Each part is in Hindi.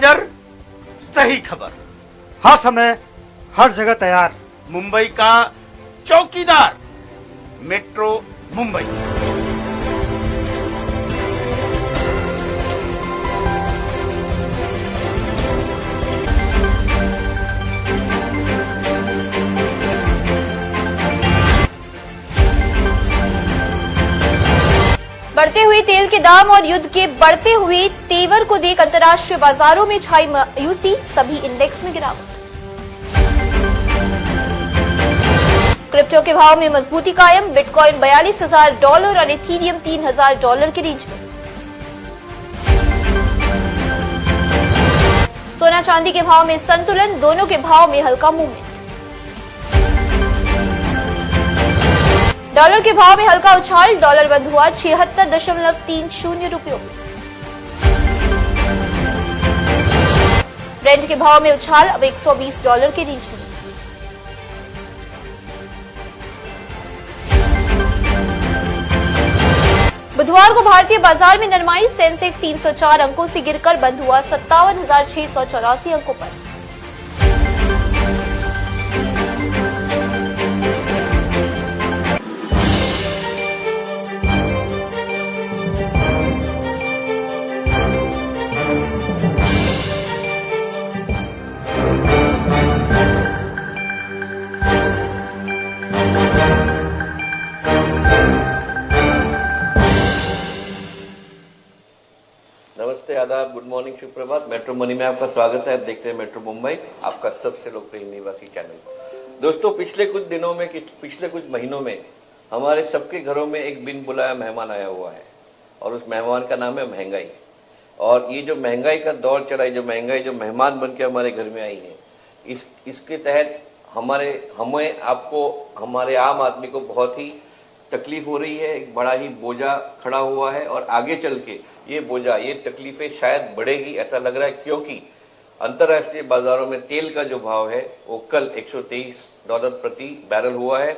नजर सही खबर, हर समय हर जगह तैयार, मुंबई का चौकीदार, मेट्रो मुंबई। बढ़ते हुए तेल के दाम और युद्ध के बढ़ते हुए तेवर को देख अंतर्राष्ट्रीय बाजारों में छाई मायूसी, सभी इंडेक्स में गिरावट। क्रिप्टो के भाव में मजबूती कायम, बिटकॉइन $42,000 और इथीरियम $3,000 के रेंज में। सोना चांदी के भाव में संतुलन, दोनों के भाव में हल्का मूवमेंट। डॉलर के भाव में हल्का उछाल, डॉलर बंद हुआ 76.30 रुपयों में। ब्रेंट के भाव में उछाल, अब $120 के रेंज में। बुधवार को भारतीय बाजार में नरमाई, सेंसेक्स 304 अंकों से गिरकर बंद हुआ 57,684 अंकों पर। नमस्ते, आदाब, गुड मॉर्निंग, शुभ प्रभात। मेट्रो मनी में आपका स्वागत है। आप देखते हैं मेट्रो मुंबई, आपका सबसे लोकप्रिय निवासी चैनल। दोस्तों, पिछले कुछ दिनों में, पिछले कुछ महीनों में हमारे सबके घरों में एक बिन बुलाया मेहमान आया हुआ है और उस मेहमान का नाम है महंगाई। और ये जो महंगाई का दौर चला है, जो महंगाई जो मेहमान बन के हमारे घर में आई है, इसके तहत हमें आपको, हमारे आम आदमी को बहुत ही तकलीफ हो रही है। एक बड़ा ही बोझा खड़ा हुआ है और आगे चल के ये बोझा, ये तकलीफें शायद बढ़ेगी, ऐसा लग रहा है, क्योंकि अंतर्राष्ट्रीय बाजारों में तेल का जो भाव है वो कल $123 प्रति बैरल हुआ है।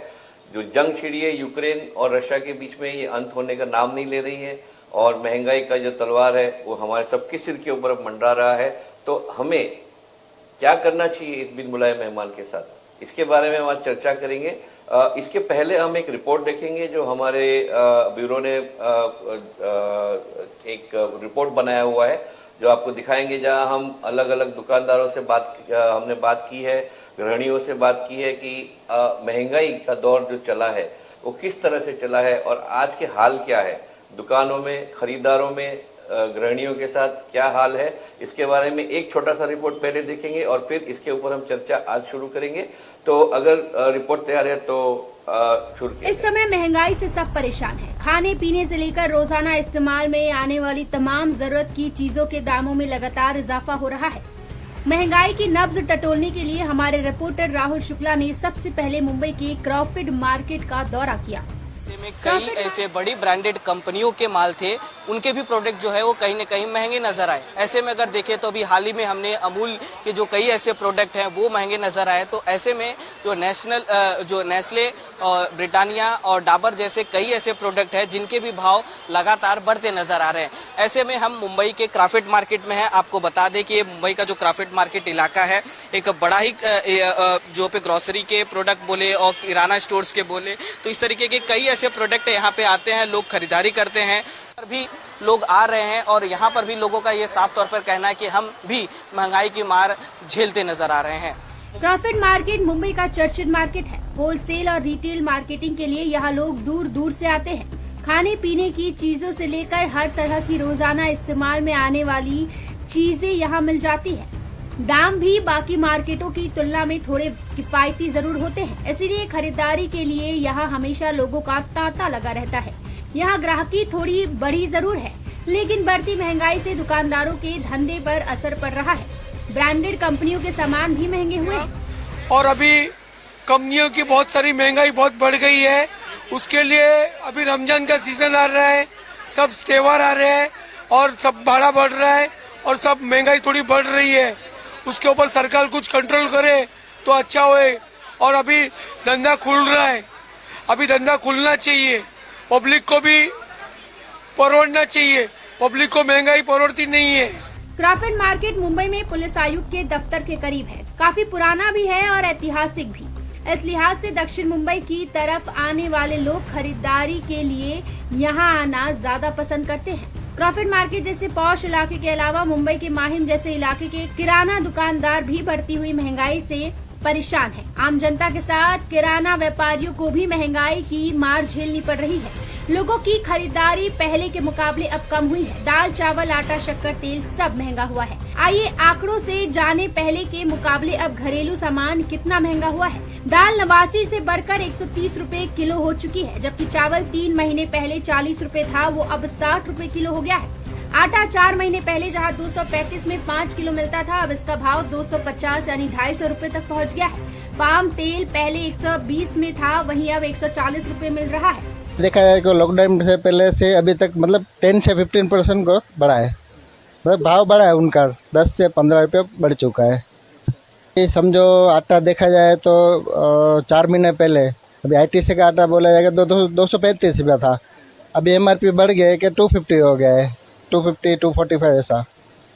जो जंग छिड़ी है यूक्रेन और रशिया के बीच में, ये अंत होने का नाम नहीं ले रही है और महंगाई का जो तलवार है वो हमारे सबके सिर के ऊपर मंडरा रहा है। तो हमें क्या करना चाहिए इस बिन बुलाए मेहमान के साथ, इसके बारे में हम आज चर्चा करेंगे। इसके पहले हम एक रिपोर्ट देखेंगे जो हमारे ब्यूरो ने एक रिपोर्ट बनाया हुआ है, जो आपको दिखाएंगे, जहां हम अलग अलग दुकानदारों से हमने बात की है, गृहिणियों से बात की है कि महंगाई का दौर जो चला है वो किस तरह से चला है और आज के हाल क्या है, दुकानों में, खरीदारों में, गृहिणियों के साथ क्या हाल है। इसके बारे में एक छोटा सा रिपोर्ट पहले देखेंगे और फिर इसके ऊपर हम चर्चा आज शुरू करेंगे। तो अगर रिपोर्ट तैयार है तो शुरू किया। इस समय महंगाई से सब परेशान हैं। खाने पीने से लेकर रोजाना इस्तेमाल में आने वाली तमाम जरूरत की चीजों के दामों में लगातार इजाफा हो रहा है। महंगाई की नब्ज टटोलने के लिए हमारे रिपोर्टर राहुल शुक्ला ने सबसे पहले मुंबई के क्रॉफर्ड मार्केट का दौरा किया। में कई ऐसे बड़ी ब्रांडेड कंपनियों के माल थे, उनके भी प्रोडक्ट जो है वो कहीं न कहीं महंगे नजर आए। ऐसे में अगर देखें तो अभी हाल ही में हमने अमूल के जो कई ऐसे प्रोडक्ट हैं वो महंगे नजर आए। तो ऐसे में जो नेस्ले और ब्रिटानिया और डाबर जैसे कई ऐसे प्रोडक्ट हैं जिनके भी भाव लगातार बढ़ते नजर आ रहे हैं। ऐसे में हम मुंबई के क्राफ्ट मार्केट में हैं। आपको बता दें कि ये मुंबई का जो क्राफ्ट मार्केट इलाका है, एक बड़ा ही जो पे ग्रोसरी के प्रोडक्ट बोले और किराना स्टोर्स के बोले, तो इस तरीके के कई ऐसे प्रोडक्ट यहाँ पे आते हैं, लोग खरीदारी करते हैं और भी लोग आ रहे हैं। और यहाँ पर भी लोगों का ये साफ तौर पर कहना है कि हम भी महंगाई की मार झेलते नजर आ रहे हैं। क्रॉफर्ड मार्केट मुंबई का चर्चित मार्केट है। होलसेल और रिटेल मार्केटिंग के लिए यहाँ लोग दूर दूर से आते हैं। खाने पीने की चीजों से लेकर हर तरह की रोजाना इस्तेमाल में आने वाली चीजें यहाँ मिल जाती है। दाम भी बाकी मार्केटों की तुलना में थोड़े किफायती जरूर होते हैं, इसीलिए खरीदारी के लिए यहाँ हमेशा लोगों का तांता लगा रहता है। यहाँ ग्राहकी थोड़ी बढ़ी जरूर है, लेकिन बढ़ती महंगाई से दुकानदारों के धंधे पर असर पड़ रहा है। ब्रांडेड कंपनियों के सामान भी महंगे हुए हैं और अभी कंपनियों की बहुत सारी महंगाई बहुत बढ़ गई है। उसके लिए अभी रमजान का सीजन आ रहा है, सब त्योहार आ रहे हैं और सब भाड़ा बढ़ रहा है और सब महंगाई थोड़ी बढ़ रही है। उसके ऊपर सरकार कुछ कंट्रोल करे तो अच्छा होए। और अभी धंधा खुल रहा है, अभी धंधा खुलना चाहिए, पब्लिक को भी परवड़ना चाहिए। पब्लिक को महंगाई परवड़ती नहीं है। क्रॉफर्ड मार्केट मुंबई में पुलिस आयुक्त के दफ्तर के करीब है। काफी पुराना भी है और ऐतिहासिक भी। इस लिहाज से दक्षिण मुंबई की तरफ आने वाले लोग खरीदारी के लिए यहाँ आना ज्यादा पसंद करते हैं। क्रॉफर्ड मार्केट जैसे पॉश इलाके के अलावा मुंबई के माहिम जैसे इलाके के किराना दुकानदार भी बढ़ती हुई महंगाई से परेशान है। आम जनता के साथ किराना व्यापारियों को भी महंगाई की मार झेलनी पड़ रही है। लोगों की खरीदारी पहले के मुकाबले अब कम हुई है। दाल, चावल, आटा, शक्कर, तेल सब महंगा हुआ है। आइए आंकड़ों से जाने पहले के मुकाबले अब घरेलू सामान कितना महंगा हुआ है। दाल 89 से बढ़कर 130 रुपए किलो हो चुकी है, जबकि चावल 3 महीने पहले 40 रुपए था, वो अब 60 रुपए किलो हो गया है। आटा 4 महीने पहले जहां 235 में 5 किलो मिलता था, अब इसका भाव 250 यानी 250 रुपए तक पहुंच गया है। पाम तेल पहले 120 में था, वहीं अब 140 रुपए मिल रहा है। देखा जाए कि लॉकडाउन से पहले से अभी तक मतलब 10 से 15% ग्रोथ बढ़ा है। मतलब भाव बढ़ा है उनका, 10 से 15 रुपये बढ़ चुका है। ये समझो आटा देखा जाए तो 4 महीने पहले अभी ITC का आटा बोला जाएगा तो 235 रुपया था, अभी MRP बढ़ गया है कि 250 हो गया है, 250 245 ऐसा।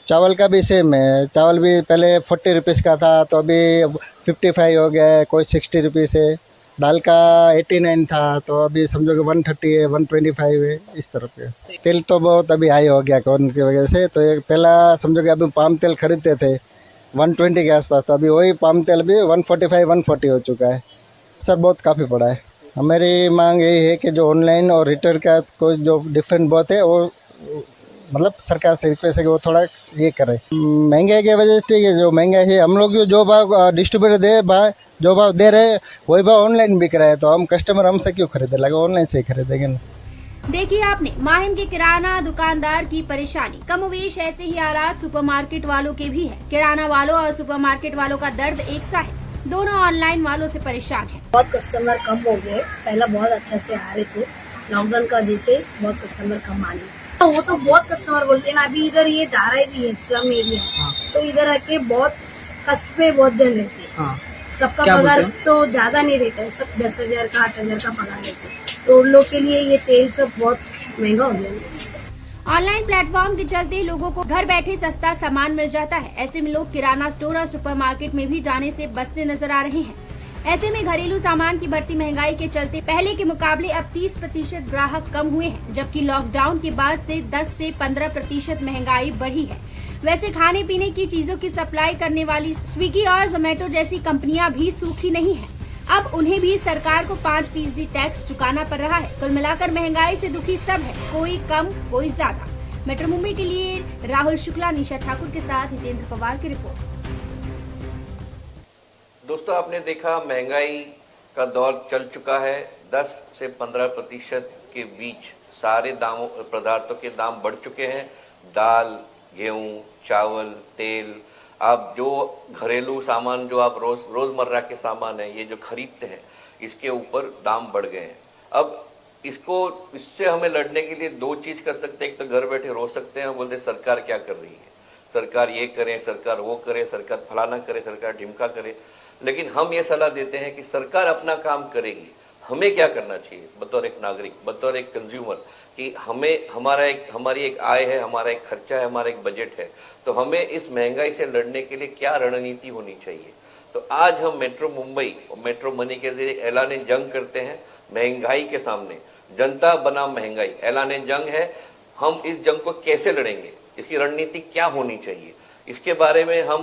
चावल का भी सेम है, चावल भी पहले 40 रुपीज़ का था तो अभी 55 हो गया है, कोई 60 रुपीज़ है। दाल का 89 था तो अभी समझो कि 130 है, 125 है, इस तरह पे। तेल तो बहुत अभी हाई हो गया कोरोना की वजह से, तो ये पहला समझो कि अभी पाम तेल खरीदते थे 120 के आसपास, तो अभी वही पाम तेल भी 145 140 हो चुका है। सर बहुत काफ़ी पड़ा है। हमारी मांग यही है कि जो ऑनलाइन और रिटेल का कोई जो डिफरेंट बहुत है वो मतलब सरकार से रिक्वेस्ट है कि वो थोड़ा ये करे। महंगाई की वजह से ये जो महंगाई है, हम लोग जो भाव डिस्ट्रीब्यूटर दे जो भाव दे रहे वही भाव ऑनलाइन बिक रहा है, तो हम कस्टमर हमसे क्यों खरीदे, लगे ऑनलाइन से ही खरीदेंगे ना। देखिए आपने माहिम के किराना दुकानदार की परेशानी। कमोवेश ऐसे ही हालात सुपरमार्केट वालों के भी है। किराना वालों और सुपरमार्केट वालों का दर्द एक सा है, दोनों ऑनलाइन वालों से परेशान है। बहुत कस्टमर कम हो गए, पहला बहुत अच्छा से आ रहे थे, लॉकडाउन का वजह से बहुत कस्टमर कम आ रहे। वो तो बहुत कस्टमर बोलते हैं ना, अभी इधर ये धाराई भी है, स्लम एरिया है, तो इधर आके बहुत कष्ट पे बहुत जन रहते हैं। सबका पगार तो ज्यादा नहीं रहता है, सब 10,000 का 8,000 का पगार रहता है, तो उन लोग के लिए ये तेल सब बहुत महंगा हो गया। ऑनलाइन प्लेटफॉर्म के चलते लोगों को घर बैठे सस्ता सामान मिल जाता है। ऐसे में लोग किराना स्टोर और सुपरमार्केट में भी जाने से बचते नजर आ रहे हैं। ऐसे में घरेलू सामान की बढ़ती महंगाई के चलते पहले के मुकाबले अब 30% ग्राहक कम हुए हैं, जबकि लॉकडाउन के बाद से 10 से 15% महंगाई बढ़ी है। वैसे खाने पीने की चीजों की सप्लाई करने वाली स्विगी और जोमेटो जैसी कंपनियां भी सूखी नहीं हैं। अब उन्हें भी सरकार को 5% टैक्स चुकाना पड़ रहा है। कुल मिलाकर महंगाई से दुखी सब है, कोई कम कोई ज्यादा। मेट्रो मुंबई के लिए राहुल शुक्ला, निशा ठाकुर के साथ हितेंद्र पवार की रिपोर्ट। दोस्तों आपने देखा महंगाई का दौर चल चुका है। 10 से 15% के बीच सारे दामों पदार्थों के दाम बढ़ चुके हैं। दाल, गेहूं, चावल, तेल, आप जो घरेलू सामान जो आप रोजमर्रा के सामान है ये जो खरीदते हैं इसके ऊपर दाम बढ़ गए हैं। अब इससे हमें लड़ने के लिए 2 चीज कर सकते हैं। एक तो घर बैठे रो सकते हैं, बोलते सरकार क्या कर रही है, सरकार ये करे, सरकार वो करे, सरकार फलाना करे, सरकार ढिमका करे। लेकिन हम ये सलाह देते हैं कि सरकार अपना काम करेगी, हमें क्या करना चाहिए बतौर एक नागरिक, बतौर एक कंज्यूमर, कि हमारी एक आय है, हमारा एक खर्चा है, हमारा एक बजट है, तो हमें इस महंगाई से लड़ने के लिए क्या रणनीति होनी चाहिए। तो आज हम मेट्रो मुंबई और मेट्रो मनी के जरिए ऐलान जंग करते हैं महंगाई के सामने। जनता बनाम महंगाई ऐलान जंग है। हम इस जंग को कैसे लड़ेंगे, इसकी रणनीति क्या होनी चाहिए, इसके बारे में हम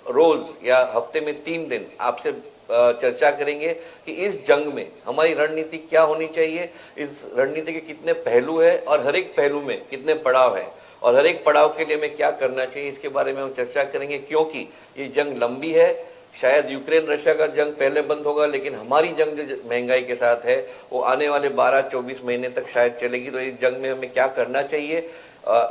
रोज या हफ्ते में 3 दिन आपसे चर्चा करेंगे कि इस जंग में हमारी रणनीति क्या होनी चाहिए, इस रणनीति के कितने पहलू है और हर एक पहलू में कितने पड़ाव है और हर एक पड़ाव के लिए हमें क्या करना चाहिए, इसके बारे में हम चर्चा करेंगे। क्योंकि ये जंग लंबी है। शायद यूक्रेन रशिया का जंग पहले बंद होगा, लेकिन हमारी जंग जो महंगाई के साथ है वो आने वाले 12-24 महीने तक शायद चलेगी। तो इस जंग में हमें क्या करना चाहिए,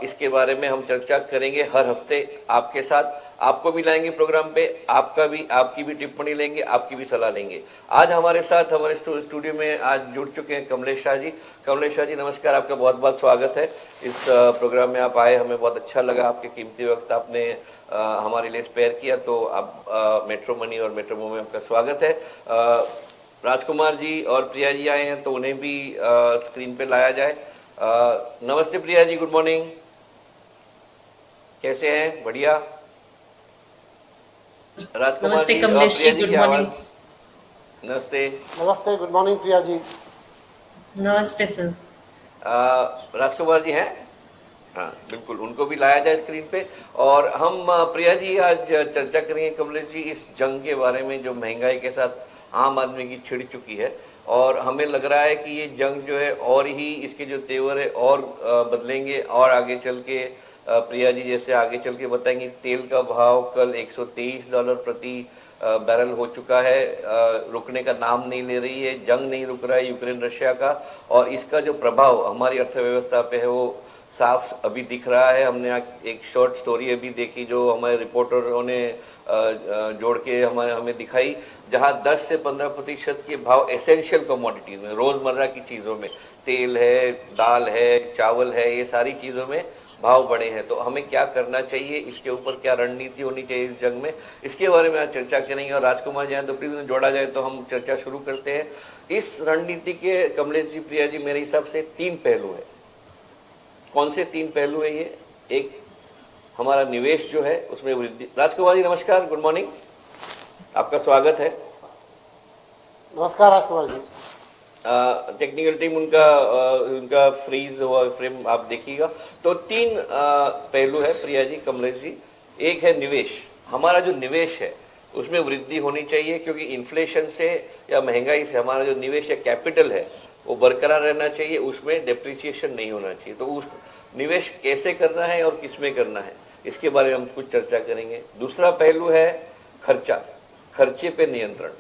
इसके बारे में हम चर्चा करेंगे हर हफ्ते आपके साथ। आपको भी लाएंगे प्रोग्राम पे, आपकी भी टिप्पणी लेंगे, आपकी भी सलाह लेंगे। आज हमारे साथ हमारे स्टूडियो में आज जुड़ चुके हैं कमलेश शाह जी। कमलेश शाह जी नमस्कार, आपका बहुत बहुत स्वागत है इस प्रोग्राम में। आप आए, हमें बहुत अच्छा लगा, आपके कीमती वक्त आपने हमारे लिए स्पेयर किया। तो आप मेट्रो मनी और मेट्रो मूव में आपका स्वागत है। राजकुमार जी और प्रिया जी आए हैं तो उन्हें भी स्क्रीन पे लाया जाए। नमस्ते प्रिया जी, गुड मॉर्निंग। कैसे हैं? बढ़िया। राजकुमार नमस्ते जी, कमलेश प्रिया जी, की गुड मॉर्निंग। आवाज। नमस्ते। नमस्ते, गुड मॉर्निंग प्रिया जी। नमस्ते सर। राजकुमार जी हैं? हाँ बिल्कुल, उनको भी लाया जाए स्क्रीन पे। और हम प्रिया जी आज चर्चा करेंगे कमलेश जी इस जंग के बारे में जो महंगाई के साथ आम आदमी की छिड़ चुकी है, और हमें लग रहा है कि ये जंग जो है और ही इसके जो तेवर है और बदलेंगे। और आगे चल के प्रिया जी जैसे आगे चल के बताएंगे, तेल का भाव कल $123 प्रति बैरल हो चुका है, रुकने का नाम नहीं ले रही है, जंग नहीं रुक रहा है यूक्रेन रशिया का, और इसका जो प्रभाव हमारी अर्थव्यवस्था पे है वो साफ अभी दिख रहा है। हमने एक शॉर्ट स्टोरी अभी देखी जो हमारे रिपोर्टरों ने जोड़ के हमें दिखाई, जहां 10 से 15% के भाव एसेंशियल कमोडिटीज में, रोजमर्रा की चीजों में, तेल है, दाल है, चावल है, ये सारी चीजों में भाव बढ़े हैं। तो हमें क्या करना चाहिए, इसके ऊपर क्या रणनीति होनी चाहिए इस जंग में, इसके बारे में आज चर्चा करेंगे। और राजकुमार जी तो प्लीज जोड़ा जाए तो हम चर्चा शुरू करते हैं। इस रणनीति के कमलेश जी, प्रिया जी, मेरे हिसाब से 3 पहलू है। कौन से 3 पहलू है ये? एक, हमारा निवेश जो है उसमें वृद्धि। राजकुमार जी नमस्कार, गुड मॉर्निंग, आपका स्वागत है। नमस्कार राजकुमार जी। टेक्निकल टीम उनका फ्रीज हुआ फ्रेम आप देखिएगा। तो 3 पहलू है प्रिया जी, कमलेश जी। एक है निवेश, हमारा जो निवेश है उसमें वृद्धि होनी चाहिए, क्योंकि इन्फ्लेशन से या महंगाई से हमारा जो निवेश या कैपिटल है वो बरकरार रहना चाहिए, उसमें डेप्रिसिएशन नहीं होना चाहिए। तो उस निवेश कैसे करना है और किसमें करना है, इसके बारे में हम कुछ चर्चा करेंगे। दूसरा पहलू है खर्चा, खर्चे पे नियंत्रण।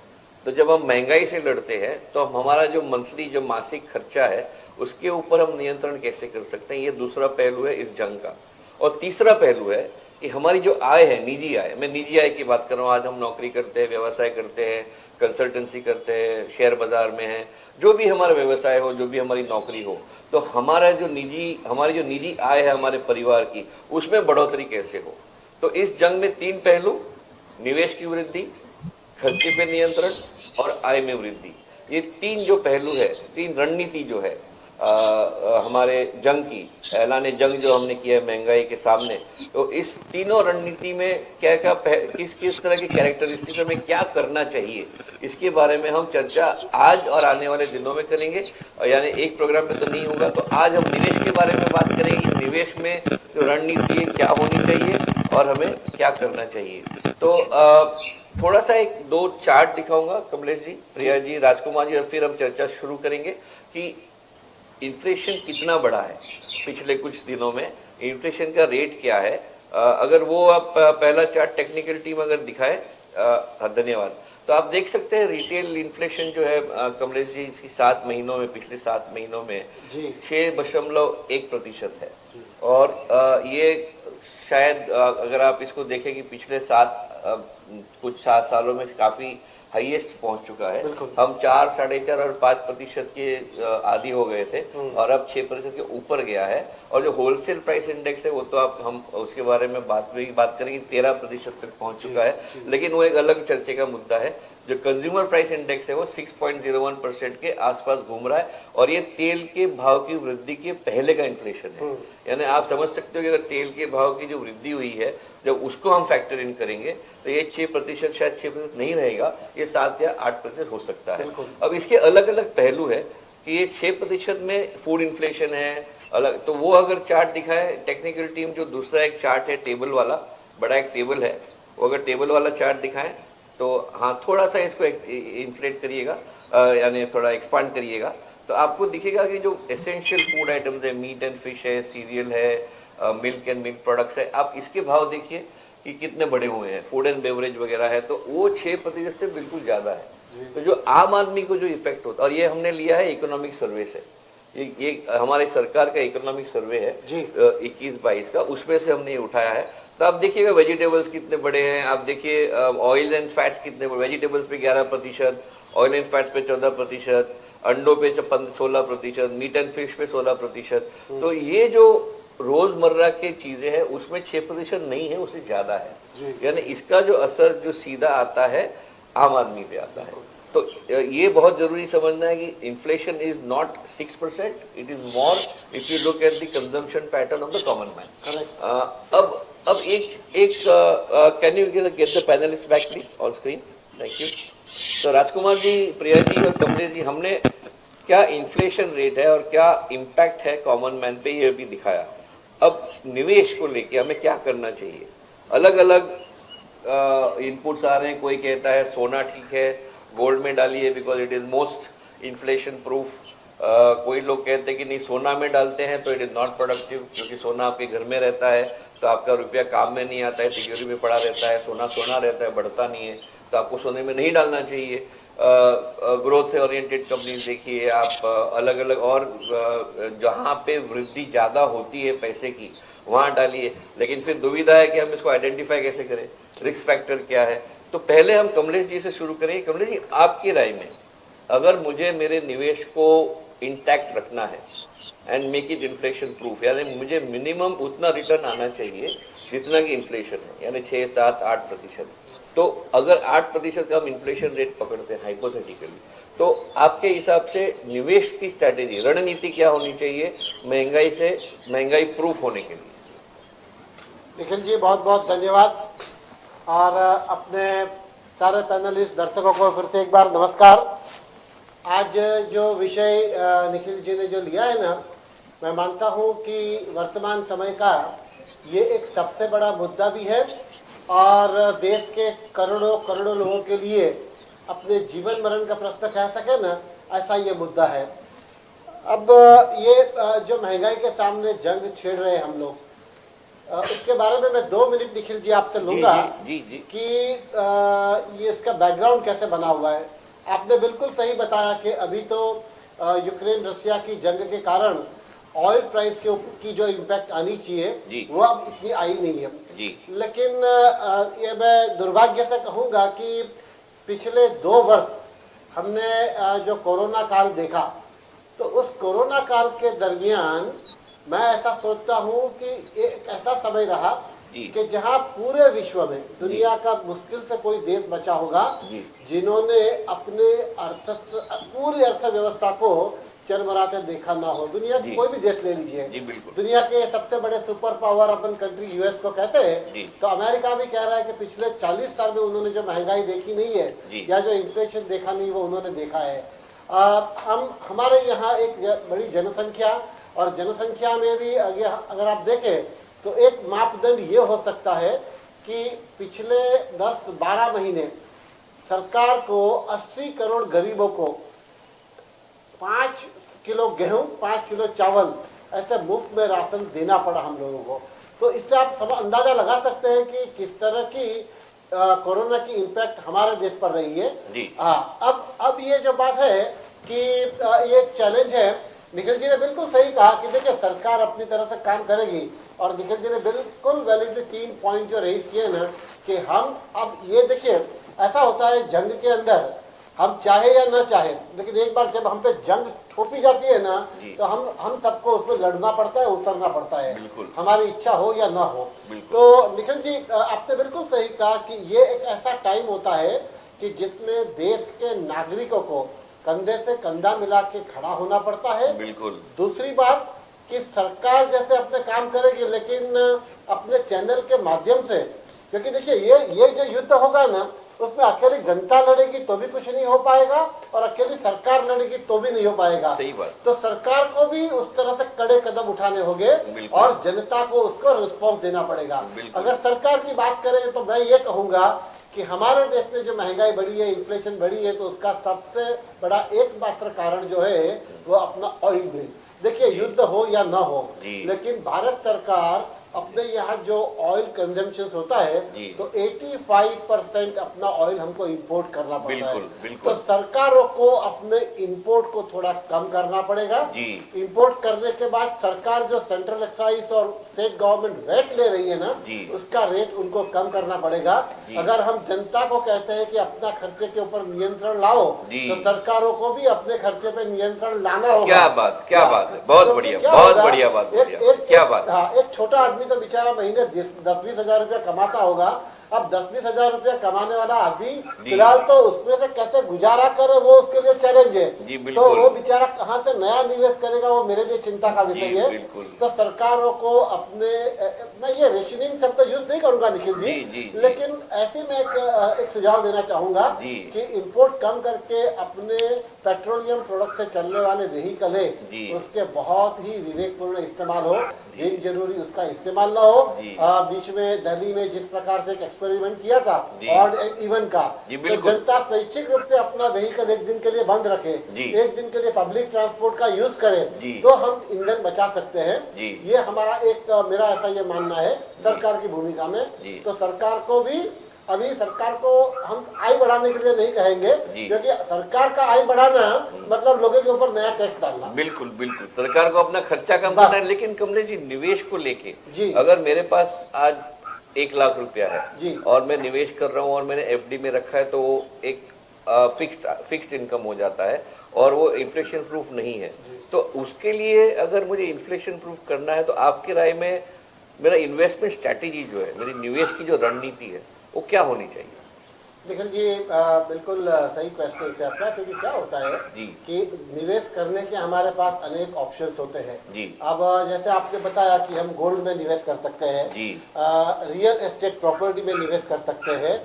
तो जब हम महंगाई से लड़ते हैं तो हमारा जो मंथली जो मासिक खर्चा है उसके ऊपर हम नियंत्रण कैसे कर सकते हैं, ये दूसरा पहलू है इस जंग का। और तीसरा पहलू है कि हमारी जो आय है, निजी आय, मैं निजी आय की बात कर रहा हूँ। आज हम नौकरी करते हैं, व्यवसाय करते हैं, कंसल्टेंसी करते हैं, शेयर बाजार में है, जो भी हमारा व्यवसाय हो, जो भी हमारी नौकरी हो, तो हमारी जो निजी आय है हमारे परिवार की, उसमें बढ़ोतरी कैसे हो। तो इस जंग में 3 पहलू, निवेश की वृद्धि, खर्चे पे नियंत्रण और आय में वृद्धि, ये 3 जो पहलू है, 3 रणनीति जो है हमारे जंग की, ऐलान जंग जो हमने किया है महंगाई के सामने, तो इस तीनों रणनीति में क्या क्या किस तरह की कैरेक्टरिस्टिक्स हमें क्या करना चाहिए, इसके बारे में हम चर्चा आज और आने वाले दिनों में करेंगे। यानी एक प्रोग्राम में तो नहीं होगा। तो आज हम निवेश के बारे में बात करेंगे, निवेश में जो रणनीति क्या होनी चाहिए और हमें क्या करना चाहिए। तो थोड़ा सा 1-2 चार्ट दिखाऊंगा कमलेश जी, प्रिया जी, राजकुमार जी, और फिर हम चर्चा शुरू करेंगे कि इन्फ्लेशन कितना बढ़ा है पिछले कुछ दिनों में, इन्फ्लेशन का रेट क्या है। अगर वो आप पहला चार्ट टेक्निकल टीम अगर दिखाए, धन्यवाद। तो आप देख सकते हैं रिटेल इन्फ्लेशन जो है कमलेश जी, इसकी 7 महीनों में, पिछले 7 महीनों में 6.1% है। और ये शायद अगर आप इसको देखें कि पिछले कुछ 7 सालों में काफी हाईएस्ट पहुंच चुका है। हम 4, 4.5 और 5% के आदी हो गए थे, और अब 6% के ऊपर गया है। और जो होलसेल प्राइस इंडेक्स है वो तो हम उसके बारे में बात करेंगे, 13% तक पहुंच चुका है। लेकिन वो एक अलग चर्चे का मुद्दा है। जो कंज्यूमर प्राइस इंडेक्स है वो 6.01% के आसपास घूम रहा है, और ये तेल के भाव की वृद्धि के पहले का इन्फ्लेशन है। यानी आप समझ सकते हो कि अगर तेल के भाव की जो वृद्धि हुई है, जब उसको हम फैक्टर इन करेंगे तो ये 6%, शायद 6% नहीं रहेगा, ये 7 या 8% हो सकता है। अब इसके अलग अलग पहलू है कि ये 6% में फूड इन्फ्लेशन है अलग। तो वो अगर चार्ट दिखाए टेक्निकल टीम, जो दूसरा एक चार्ट है टेबल वाला, बड़ा एक टेबल है, वो अगर टेबल वाला चार्ट दिखाएं तो हाँ, थोड़ा सा इसको इन्फ्लेट करिएगा, यानी थोड़ा एक्सपांड करिएगा, तो आपको दिखेगा कि जो एसेंशियल फूड आइटम्स है, मीट एंड फिश है, सीरियल है, मिल्क एंड मिल्क प्रोडक्ट्स है, आप इसके भाव देखिए कि कितने बड़े हुए हैं। फूड एंड बेवरेज वगैरह है तो वो 6% से बिल्कुल ज्यादा है। तो जो आम आदमी को जो इफेक्ट होता है, और ये हमने लिया है इकोनॉमिक सर्वे से, ये हमारे सरकार का इकोनॉमिक सर्वे है 21-22 का, उसमें से हमने ये उठाया है। तो आप देखिएगा वेजिटेबल्स कितने बड़े हैं, आप देखिए ऑयल एंड फैट्स कितने बड़े, वेजिटेबल्स पे 11%, ऑयल एंड फैट्स पे 14%, अंडों पे 16%, मीट एंड फिश पे 16%। तो ये जो रोजमर्रा के चीजें हैं उसमें 6% नहीं है, उससे ज्यादा है। यानी इसका जो असर जो सीधा आता है आम आदमी पे आता है। तो ये बहुत जरूरी समझना है कि inflation is not 6%, it is more if you look at the consumption pattern of the common man. अब अब एक can you get the panelist back please on screen, thank you. तो राजकुमार जी, प्रिया जी और कमलेश जी, हमने क्या इन्फ्लेशन रेट है और क्या इम्पैक्ट है कॉमन मैन पे, ये भी दिखाया। अब निवेश को लेके हमें क्या करना चाहिए? अलग अलग इनपुट्स आ रहे हैं। कोई कहता है सोना ठीक है, गोल्ड में डालिए because it is most inflation proof. कोई लोग कहते हैं कि नहीं, सोना में डालते हैं तो इट इज नॉट प्रोडक्टिव, क्योंकि सोना आपके घर में रहता है तो आपका रुपया काम में नहीं आता है, तिजोरी में पड़ा रहता है। सोना सोना रहता है, बढ़ता नहीं है, तो आपको सोने में नहीं डालना चाहिए। ग्रोथ से ओरिएंटेड कंपनीज देखिए आप, अलग अलग, और जहाँ पे वृद्धि ज़्यादा होती है पैसे की वहाँ डालिए। लेकिन फिर दुविधा है कि हम इसको आइडेंटिफाई कैसे करें, रिस्क फैक्टर क्या है। तो पहले हम कमलेश जी से शुरू करें। कमलेश जी, आपकी राय में अगर मुझे मेरे निवेश को इंटैक्ट रखना है and make it inflation proof, यानी मुझे मिनिमम उतना रिटर्न आना चाहिए जितना कि इन्फ्लेशन है, यानी 6, 7, 8%। तो अगर 8% का हम इन्फ्लेशन रेट पकड़ते हैं हाइपोथेटिकली, तो आपके हिसाब से निवेश की स्ट्रैटेजी, रणनीति क्या होनी चाहिए महंगाई से, महंगाई प्रूफ होने के लिए? निखिल जी, बहुत बहुत धन्यवाद। और अपने सारे पैनलिस्ट दर्शकों को फिर से एक बार नमस्कार। आज जो विषय निखिल जी ने जो लिया है ना, मैं मानता हूँ कि वर्तमान समय का ये एक सबसे बड़ा मुद्दा भी है और देश के करोड़ों करोड़ों लोगों के लिए अपने जीवन मरण का प्रश्न कह सके ना, ऐसा ये मुद्दा है। अब ये जो महंगाई के सामने जंग छेड़ रहे हैं हम लोग, उसके बारे में मैं 2 मिनट निखिल जी आपसे लूंगा कि ये इसका बैकग्राउंड कैसे बना हुआ है। आपने बिल्कुल सही बताया कि अभी तो यूक्रेन रशिया की जंग के कारण ऑयल प्राइस के ऊपर की जो इम्पैक्ट आनी चाहिए वो अब इतनी आई नहीं है जी। लेकिन ये मैं दुर्भाग्य से कहूँगा कि पिछले 2 वर्ष हमने जो कोरोना काल देखा, तो उस कोरोना काल के दरमियान मैं ऐसा सोचता हूँ कि एक ऐसा समय रहा कि जहाँ पूरे विश्व में दुनिया का मुश्किल से कोई देश बचा होगा जिन्होंने अपने पूरी अर्थव्यवस्था को चरमराते देखा ना हो। दुनिया की कोई भी देश ले लीजिए, दुनिया के सबसे बड़े सुपर पावर अपन कंट्री यूएस को कहते हैं, तो अमेरिका भी कह रहा है कि पिछले 40 साल में उन्होंने जो महंगाई देखी नहीं है या जो इन्फ्लेशन देखा नहीं, वो उन्होंने देखा है। हमारे यहाँ एक बड़ी जनसंख्या, और जनसंख्या में भी अगर आप देखें तो एक मापदंड ये हो सकता है कि पिछले 10-12 महीने सरकार को 80 करोड़ गरीबों को 5 किलो गेहूं, 5 किलो चावल ऐसे मुफ्त में राशन देना पड़ा हम लोगों को। तो इससे आप सब अंदाजा लगा सकते हैं कि किस तरह की कोरोना की इम्पैक्ट हमारे देश पर रही है। अब ये जो बात है कि ये एक चैलेंज है। निखिल जी ने बिल्कुल सही कहा कि देखिए सरकार अपनी तरह से काम करेगी, और निखिल जी ने बिल्कुल वैलिडली 3 पॉइंट जो रेज किए ना कि हम अब ये देखिए ऐसा होता है जंग के अंदर, हम चाहे या ना चाहे, लेकिन एक बार जब हम पे जंग थोपी जाती है ना तो हम सबको उसमें लड़ना पड़ता है, उतरना पड़ता है, हमारी इच्छा हो या ना हो। तो निखिल जी आपने बिल्कुल सही कहा कि ये एक ऐसा टाइम होता है कि जिसमें देश के नागरिकों को कंधे से कंधा मिला के खड़ा होना पड़ता है। बिल्कुल। दूसरी बात कि सरकार जैसे अपने काम करेगी, लेकिन अपने चैनल के माध्यम से, क्योंकि देखिए ये जो युद्ध होगा ना उसमें अकेली जनता लड़ेगी तो भी कुछ नहीं हो पाएगा, और अकेली सरकार लड़ेगी तो भी नहीं हो पाएगा। सही बात। तो सरकार को भी उस तरह से कड़े कदम उठाने होंगे और जनता को उसको रिस्पॉन्स देना पड़ेगा। अगर सरकार की बात करें तो मैं ये कहूँगा कि हमारे देश में जो महंगाई बढ़ी है, इन्फ्लेशन बढ़ी है, तो उसका सबसे बड़ा एकमात्र कारण जो है वो अपना ऑयल बिल। देखिए युद्ध हो या ना हो, लेकिन भारत सरकार अपने यहाँ जो ऑयल कंजम्पशन होता है तो 85% अपना ऑयल हमको इंपोर्ट करना पड़ता है। तो सरकारों को अपने इंपोर्ट को थोड़ा कम करना पड़ेगा। इंपोर्ट करने के बाद सरकार जो सेंट्रल एक्साइज और स्टेट गवर्नमेंट रेट ले रही है ना, उसका रेट उनको कम करना पड़ेगा। अगर हम जनता को कहते हैं कि अपना खर्चे के ऊपर नियंत्रण लाओ, तो सरकारों को भी अपने खर्चे पे नियंत्रण लाना होगा। क्या बात है, बहुत बढ़िया बात। क्या बात। हाँ, एक छोटा आदमी तो बेचारा महीने 10-20 हजार रुपया कमाता होगा, अब 10-20 हजार रुपया कमाने वाला अभी फिलहाल तो उसमें से कैसे गुजारा करे वो उसके लिए चैलेंज है। तो वो बेचारा कहाँ से नया निवेश करेगा, वो मेरे लिए चिंता का विषय है। तो सरकारों को अपने, मैं ये रेशनिंग शब्द यूज नहीं करूंगा निखिल जी, लेकिन ऐसे में एक सुझाव देना चाहूंगा कि इंपोर्ट कम करके अपने पेट्रोलियम प्रोडक्ट से चलने वाले व्हीकल है उसके बहुत ही विवेकपूर्ण इस्तेमाल हो, बिन जरूरी उसका इस्तेमाल ना हो। बीच में दिल्ली में जिस प्रकार से एक एक्सपेरिमेंट किया था और इवन का, तो जनता स्वैच्छिक रूप से अपना व्हीकल एक दिन के लिए बंद रखे, एक दिन के लिए पब्लिक ट्रांसपोर्ट का यूज करे, तो हम ईंधन बचा सकते हैं। ये हमारा एक, मेरा ऐसा ये मानना है सरकार की भूमिका में। तो सरकार को भी, अभी सरकार को हम आय बढ़ाने के लिए नहीं कहेंगे, क्योंकि सरकार का आय बढ़ाना मतलब लोगों के ऊपर नया टैक्स डालना। बिल्कुल बिल्कुल, सरकार को अपना खर्चा कम करना है। लेकिन कमलेश जी, निवेश को लेके अगर मेरे पास आज 1 लाख रुपया है और मैं निवेश कर रहा हूँ और मैंने एफडी में रखा है, तो वो एक फिक्स्ड इनकम हो जाता है और वो इन्फ्लेशन प्रूफ नहीं है। तो उसके लिए अगर मुझे इन्फ्लेशन प्रूफ करना है, तो आपकी राय में मेरा इन्वेस्टमेंट स्ट्रैटेजी जो है, मेरी निवेश की जो रणनीति है, वो क्या होनी चाहिए? निखिल जी, बिल्कुल सही क्वेश्चन है आपका, क्योंकि क्या होता है कि निवेश करने के हमारे पास अनेक ऑप्शंस होते हैं। अब जैसे आपने बताया कि हम गोल्ड में निवेश कर सकते हैं, रियल एस्टेट प्रॉपर्टी में निवेश कर सकते हैं,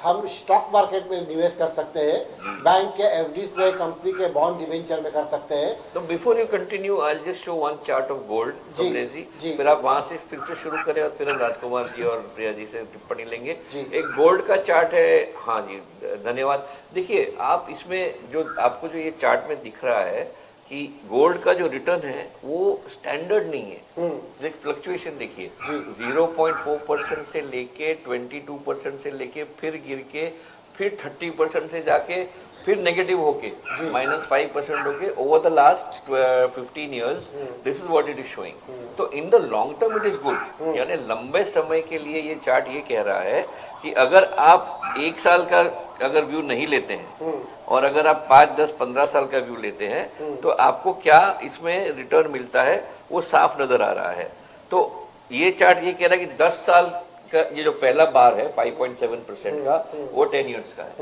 हम स्टॉक मार्केट में निवेश कर सकते हैं, बैंक के एफडीज में, कंपनी के बॉन्ड डिवेंचर में कर सकते हैं। तो before you continue, I just show one chart of gold Kamlesh ji, फिर आप वहां से फिर से शुरू करें और फिर हम राजकुमार जी और प्रिया जी से टिप्पणी लेंगे। एक गोल्ड का चार्ट है। हाँ जी, धन्यवाद। देखिए, आप इसमें जो आपको जो ये चार्ट में दिख रहा है कि गोल्ड का जो रिटर्न है वो स्टैंडर्ड नहीं है। फ्लक्चुएशन देखिए, 0.4% से लेके 22% से लेके फिर गिर के फिर 30% से जाके फिर नेगेटिव होके -5% होके over the last 15 years, this is what it is showing. तो in the long term it is good, यानी लंबे समय के लिए ये चार्ट ये कह रहा है कि अगर आप 1 साल का अगर व्यू नहीं लेते हैं और अगर आप 5, 10, 15 साल का व्यू लेते हैं, तो आपको क्या इसमें रिटर्न मिलता है वो साफ नजर आ रहा है। तो ये चार्ट ये कह रहा है कि 10 साल का ये जो पहला बार है 5.7% का, वो 10 years का है।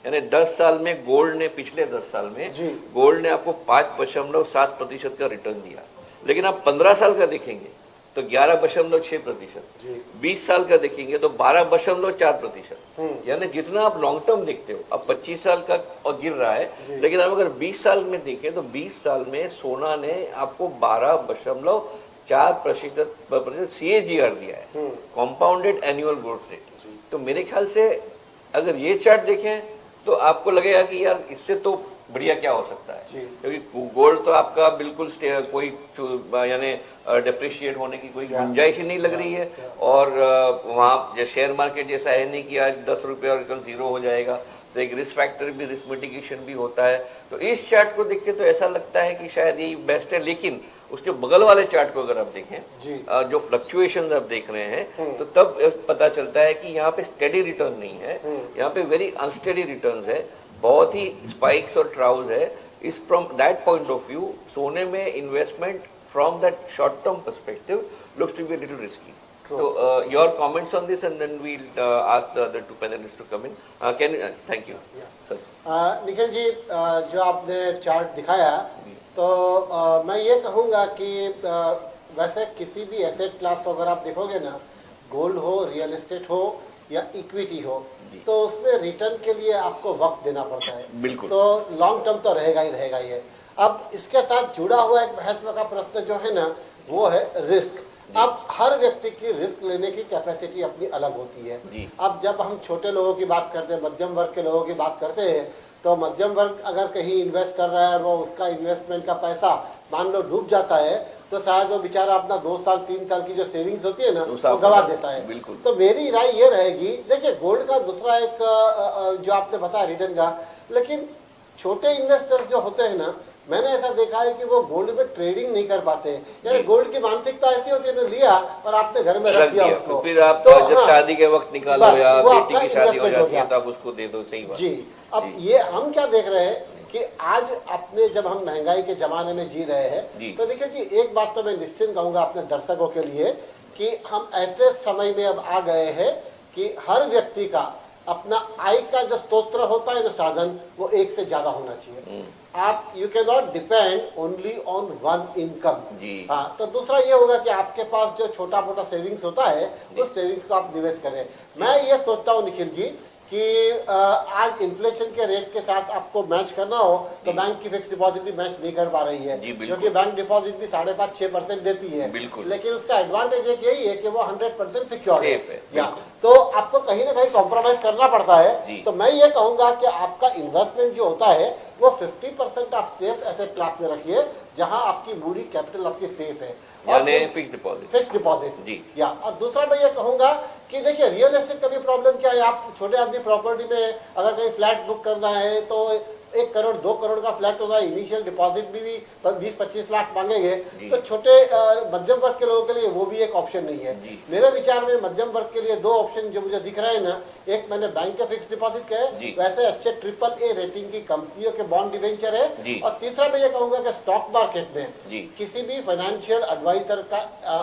यानी 10 साल में गोल्ड ने, पिछले 10 साल में गोल्ड ने आपको 5.7% का रिटर्न दिया। लेकिन आप 15 साल का देखेंगे तो 11.6%, 20 साल का देखेंगे तो 12.4%। यानी जितना आप लॉन्ग टर्म देखते हो, अब 25 साल का और गिर रहा है, लेकिन आप अगर 20 साल में देखें तो 20 साल में सोना ने आपको 12.4% CAGR दिया है, कॉम्पाउंडेड एनुअल ग्रोथ रेट। तो मेरे ख्याल से अगर ये चार्ट देखें तो आपको लगेगा कि यार इससे तो बढ़िया क्या हो सकता है, क्योंकि गोल्ड तो आपका बिल्कुल कोई यानी डिप्रिशिएट होने की कोई गुंजाइश ही नहीं लग रही है। और वहाँ शेयर मार्केट जैसा है नहीं कि आज 10 रुपये और कल 0 हो जाएगा। तो एक रिस्क फैक्टर भी, रिस्क मिटिगेशन भी होता है। तो इस चार्ट को देख के तो ऐसा लगता है कि शायद ये बेस्ट है। लेकिन उसके बगल वाले चार्ट को अगर आप देखें, जो फ्लक्चुएशंस आप देख रहे हैं, तो तब पता चलता है कि यहाँ पे स्टेडी रिटर्न नहीं है, यहाँ पे वेरी अनस्टेडी रिटर्न्स है, बहुत ही स्पाइक्स और ट्राउज है। इस from that point of view सोने में investment from that short term perspective looks to be little risky. So your comments on this, and then we'll ask the other two panelists to come in. Thank you. Nikhil ji, जो आपने चार्ट दिखाया, तो मैं ये कहूँगा कि वैसे किसी भी एसेट क्लास को अगर आप देखोगे ना, गोल्ड हो, रियल एस्टेट हो या इक्विटी हो, तो उसमें रिटर्न के लिए आपको वक्त देना पड़ता है। बिल्कुल। तो लॉन्ग टर्म तो रहेगा ही है। अब इसके साथ जुड़ा हुआ एक महत्व का प्रश्न जो है ना, वो है रिस्क। अब हर व्यक्ति की रिस्क लेने की कैपेसिटी अपनी अलग होती है। अब जब हम छोटे लोगों की बात करते हैं, मध्यम वर्ग के लोगों की बात करते हैं, तो मध्यम वर्ग अगर कहीं इन्वेस्ट कर रहा है और वो उसका इन्वेस्टमेंट का पैसा मान लो डूब जाता है, तो शायद वो बेचारा अपना 2 साल 3 साल की जो सेविंग्स होती है ना, वो गवा देता है। तो मेरी राय ये रहेगी, देखिए गोल्ड का दूसरा एक जो आपने बताया रिटर्न का, लेकिन छोटे इन्वेस्टर्स जो होते हैं ना, मैंने ऐसा देखा है कि वो गोल्ड में ट्रेडिंग नहीं कर पाते। यानी गोल्ड की मानसिकता ऐसी होती है ना, लिया और आपने घर में रख दिया उसको, फिर आप तो जब शादी के वक्त निकालो या बेटी की शादी हो जाती है तब उसको दे दो। सही बात जी। अब ये हम क्या देख रहे हैं कि आज अपने जब हम महंगाई के जमाने में जी रहे हैं, तो देखिए जी, एक बात तो मैं निश्चित कहूंगा अपने दर्शकों के लिए कि हम ऐसे समय में अब आ गए हैं कि हर व्यक्ति का अपना आय का जो स्तोत्र होता है ना, साधन, वो एक से ज्यादा होना चाहिए। आप you can not depend only on one income. हाँ, तो दूसरा ये होगा कि आपके पास जो छोटा मोटा सेविंग्स होता है उस सेविंग्स को आप निवेश करें। मैं ये सोचता हूँ निखिल जी कि आज इन्फ्लेशन के रेट के साथ आपको मैच करना हो तो बैंक की फिक्स डिपॉजिट भी मैच नहीं कर पा रही है, क्योंकि बैंक डिपॉजिट भी 5.5-6% देती है, लेकिन उसका एडवांटेज एक यही है कि वो 100% सिक्योर है। तो आपको कहीं ना कहीं कॉम्प्रोमाइज करना पड़ता है। तो मैं ये कहूंगा कि आपका इन्वेस्टमेंट जो होता है वो 50% आप सेफ एसेट क्लास में रखिए, जहां आपकी मूडी कैपिटल आपकी सेफ है, फिक्स डिपॉजिट जी। या और दूसरा मैं ये कहूंगा कि देखिए रियल एस्टेट का भी प्रॉब्लम क्या है। आप छोटे आदमी प्रॉपर्टी में अगर कहीं फ्लैट बुक करना है तो 1 करोड़ 2 करोड़ का फ्लैट होगा, इनिशियल डिपॉजिट भी 20-25 लाख मांगेंगे, तो छोटे मध्यम वर्ग के लोगों के लिए वो भी एक ऑप्शन नहीं है। मेरे विचार में मध्यम वर्ग के लिए 2 ऑप्शन जो मुझे दिख रहे हैं ना, एक मैंने बैंक के फिक्स डिपॉजिट कहे, वैसे अच्छे AAA रेटिंग की कंपनियों के बॉन्ड डिवेंचर है, और तीसरा मैं ये कहूंगा कि स्टॉक मार्केट में किसी भी फाइनेंशियल एडवाइजर का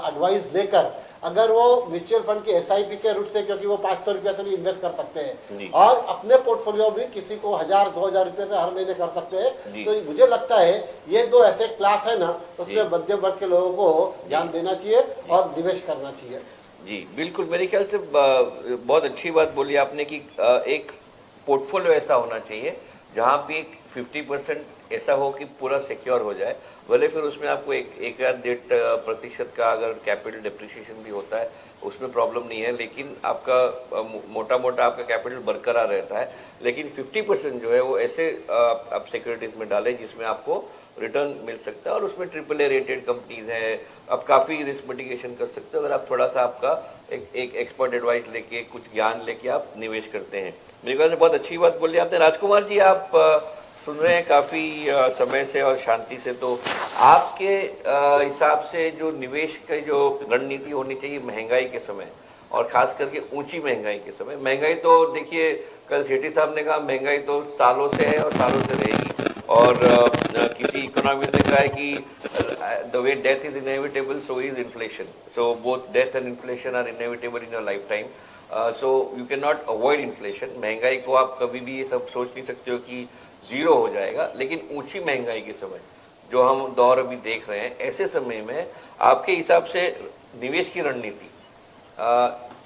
एडवाइस लेकर अगर वो म्यूचुअल फंड के SIP के रूट से, क्योंकि वो 500 रुपए से भी इन्वेस्ट कर सकते हैं, और अपने पोर्टफोलियो में किसी को 1000-2000 रुपए से हर महीने कर सकते हैं, तो मुझे लगता है ये 2 एसेट क्लास है ना, उसमें मध्यम वर्ग के लोगों को ध्यान देना चाहिए और निवेश करना चाहिए। जी बिल्कुल, मेरे ख्याल से बहुत अच्छी बात बोली आपने कि एक पोर्टफोलियो ऐसा होना चाहिए जहाँ पे 50% ऐसा हो कि पूरा सिक्योर हो जाए, भले फिर उसमें आपको 1-1.5% का अगर कैपिटल डिप्रिसिएशन भी होता है उसमें प्रॉब्लम नहीं है, लेकिन आपका मोटा मोटा आपका कैपिटल बरकरार रहता है। लेकिन 50% जो है वो ऐसे आप सिक्योरिटीज में डालें जिसमें आपको रिटर्न मिल सकता है, और उसमें AAA रेटेड कंपनीज है, आप काफ़ी रिस्क मिटिगेशन कर सकते हो अगर आप थोड़ा सा आपका एक एक्सपर्ट एडवाइस लेके, कुछ ज्ञान लेके आप निवेश करते हैं। मेरे ख्याल से बहुत अच्छी बात बोली आपने। राजकुमार जी, आप सुन रहे हैं काफ़ी समय से और शांति से, तो आपके हिसाब से जो निवेश की जो रणनीति होनी चाहिए महंगाई के समय, और खास करके ऊंची महंगाई के समय। महंगाई तो देखिए, कल सेठी साहब ने कहा महंगाई तो सालों से है और सालों से रहेगी, और किसी इकोनॉमिस्ट ने कहा है कि the way death is inevitable so is inflation, so both death and inflation are inevitable in your life time, so you can not avoid inflation. महंगाई को आप कभी भी ये सब सोच नहीं सकते हो कि 0 हो जाएगा, लेकिन ऊंची महंगाई के समय जो हम दौर अभी देख रहे हैं, ऐसे समय में आपके हिसाब से निवेश की रणनीति,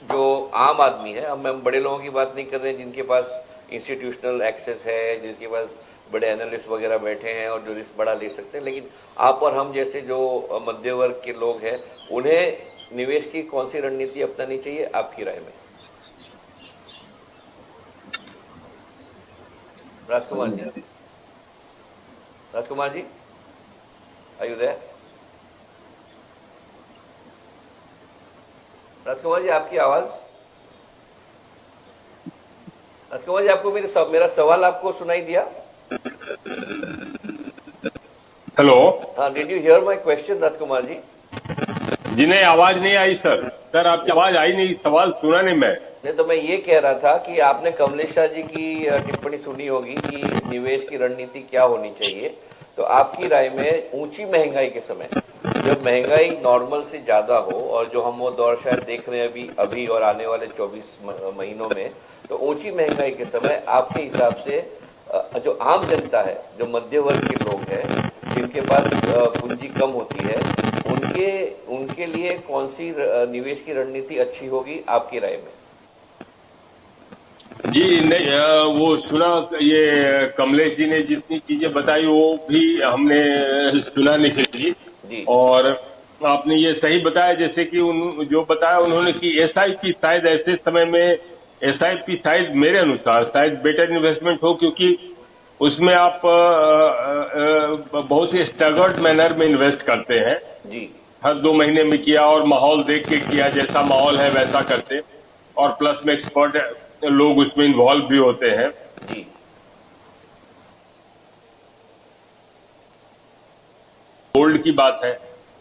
जो आम आदमी है, हम बड़े लोगों की बात नहीं कर रहे हैं जिनके पास इंस्टीट्यूशनल एक्सेस है, जिनके पास बड़े एनालिस्ट वगैरह बैठे हैं और जो रिस्क बड़ा ले सकते हैं, लेकिन आप और हम जैसे जो मध्य वर्ग के लोग हैं, उन्हें निवेश की कौन सी रणनीति अपनानी चाहिए आपकी राय में? Rajkumar ji, Rajkumar ji, are you there? Rajkumar ji, आपकी आवाज, राजकुमार जी, आपको मेरा सवाल आपको सुनाई दिया? हेलो, हाँ, did you hear my question Rajkumar ji? जी नहीं, आवाज नहीं आई सर आपकी आवाज आई नहीं, सवाल सुना नहीं मैं। नहीं, तो मैं ये कह रहा था कि आपने कमलेश शाह जी की टिप्पणी सुनी होगी कि निवेश की रणनीति क्या होनी चाहिए, तो आपकी राय में ऊंची महंगाई के समय, जब महंगाई नॉर्मल से ज्यादा हो, और जो हम वो दौर शायद देख रहे हैं अभी और आने वाले 24 महीनों में, तो ऊंची महंगाई के समय आपके हिसाब से जो आम जनता है, जो मध्य वर्ग के लोग हैं, जिनके पास पूंजी कम होती है, उनके लिए कौन सी निवेश की रणनीति अच्छी होगी आपकी राय में? जी नहीं, वो सुना, ये कमलेश जी ने जितनी चीजें बताई वो भी हमने सुना निखिल जी, और आपने ये सही बताया, जैसे कि जो बताया उन्होंने कि SIP शायद ऐसे समय में SIP शायद मेरे अनुसार शायद बेटर इन्वेस्टमेंट हो, क्योंकि उसमें आप बहुत ही स्टैगर्ड मैनर में इन्वेस्ट करते हैं जी, हर 2 महीने में किया और माहौल देख के किया, जैसा माहौल है वैसा करते, और प्लस में एक्सपर्ट लोग उसमें इन्वॉल्व भी होते हैं जी। गोल्ड की बात है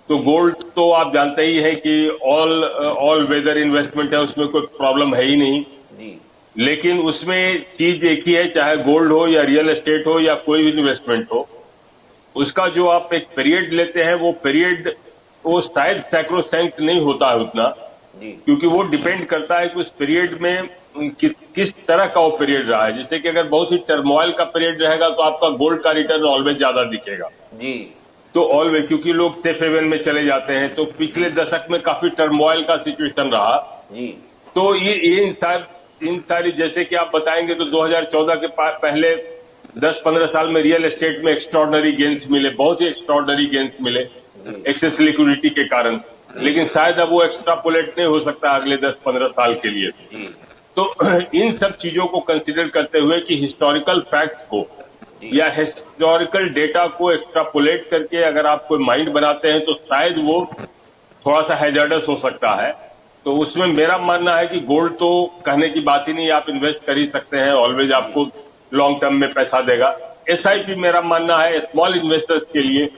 तो गोल्ड तो आप जानते ही है कि ऑल वेदर इन्वेस्टमेंट है, उसमें कोई प्रॉब्लम है ही नहीं जी। लेकिन उसमें चीज एक ही है, चाहे गोल्ड हो या रियल एस्टेट हो या कोई भी इन्वेस्टमेंट हो, उसका जो आप एक पीरियड लेते हैं वो पीरियड वो शायद सैक्रोसैंक्ट नहीं होता है उतना, क्योंकि वो डिपेंड करता है कि उस पीरियड में किस तरह का वो पीरियड रहा है। जैसे कि अगर बहुत ही टर्मोइल का पीरियड रहेगा तो आपका गोल्ड का रिटर्न ऑलवेज ज्यादा दिखेगा जी। तो ऑलवेज, क्योंकि लोग सेफ हेवन में चले जाते हैं। तो पिछले दशक में काफी टर्मोइल का सिचुएशन रहा जी। तो ये इन सारी जैसे कि आप बताएंगे तो 2014 के पहले 10-15 साल में रियल एस्टेट में एक्स्ट्रॉर्डनरी गेन्स मिले, बहुत ही एक्स्ट्रॉर्डनरी गेन्स मिले एक्सेस लिक्विडिटी के कारण। लेकिन शायद अब वो एक्स्ट्रापोलेट नहीं हो सकता अगले 10-15 साल के लिए। तो इन सब चीजों को कंसिडर करते हुए कि हिस्टोरिकल फैक्ट को या हिस्टोरिकल डेटा को एक्स्ट्रापोलेट करके अगर आप कोई माइंड बनाते हैं तो शायद वो थोड़ा सा हैजर्डस हो सकता है। तो उसमें मेरा मानना है कि गोल्ड तो कहने की बात ही नहीं, आप इन्वेस्ट कर ही सकते हैं, ऑलवेज आपको लॉन्ग टर्म में पैसा देगा। एसआईपी मेरा मानना है स्मॉल इन्वेस्टर्स के लिए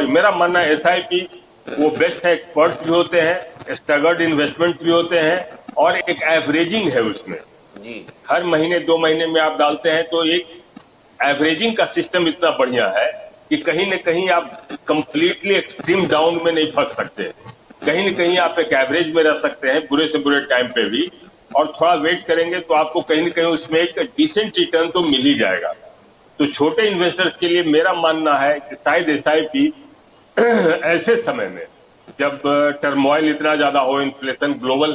मेरा मानना है एसआईपी वो बेस्ट है। एक्सपर्ट्स भी होते हैं, स्टैगर्ड इन्वेस्टमेंट्स भी होते हैं और एक एवरेजिंग है उसमें जी। हर महीने 2 महीने में आप डालते हैं तो एक एवरेजिंग का सिस्टम इतना बढ़िया है कि कहीं न कहीं आप कंप्लीटली एक्सट्रीम डाउन में नहीं फंस सकते। कहीं न कहीं आप एक एवरेज में रह सकते हैं बुरे से बुरे टाइम पे भी, और थोड़ा वेट करेंगे तो आपको कहीं न कहीं उसमें एक डिसेंट रिटर्न तो मिल ही जाएगा। तो छोटे इन्वेस्टर्स के लिए मेरा मानना है कि शायद एसआईपी ऐसे समय में जब टर्मोइल इतना ज्यादा हो, इन्फ्लेशन ग्लोबल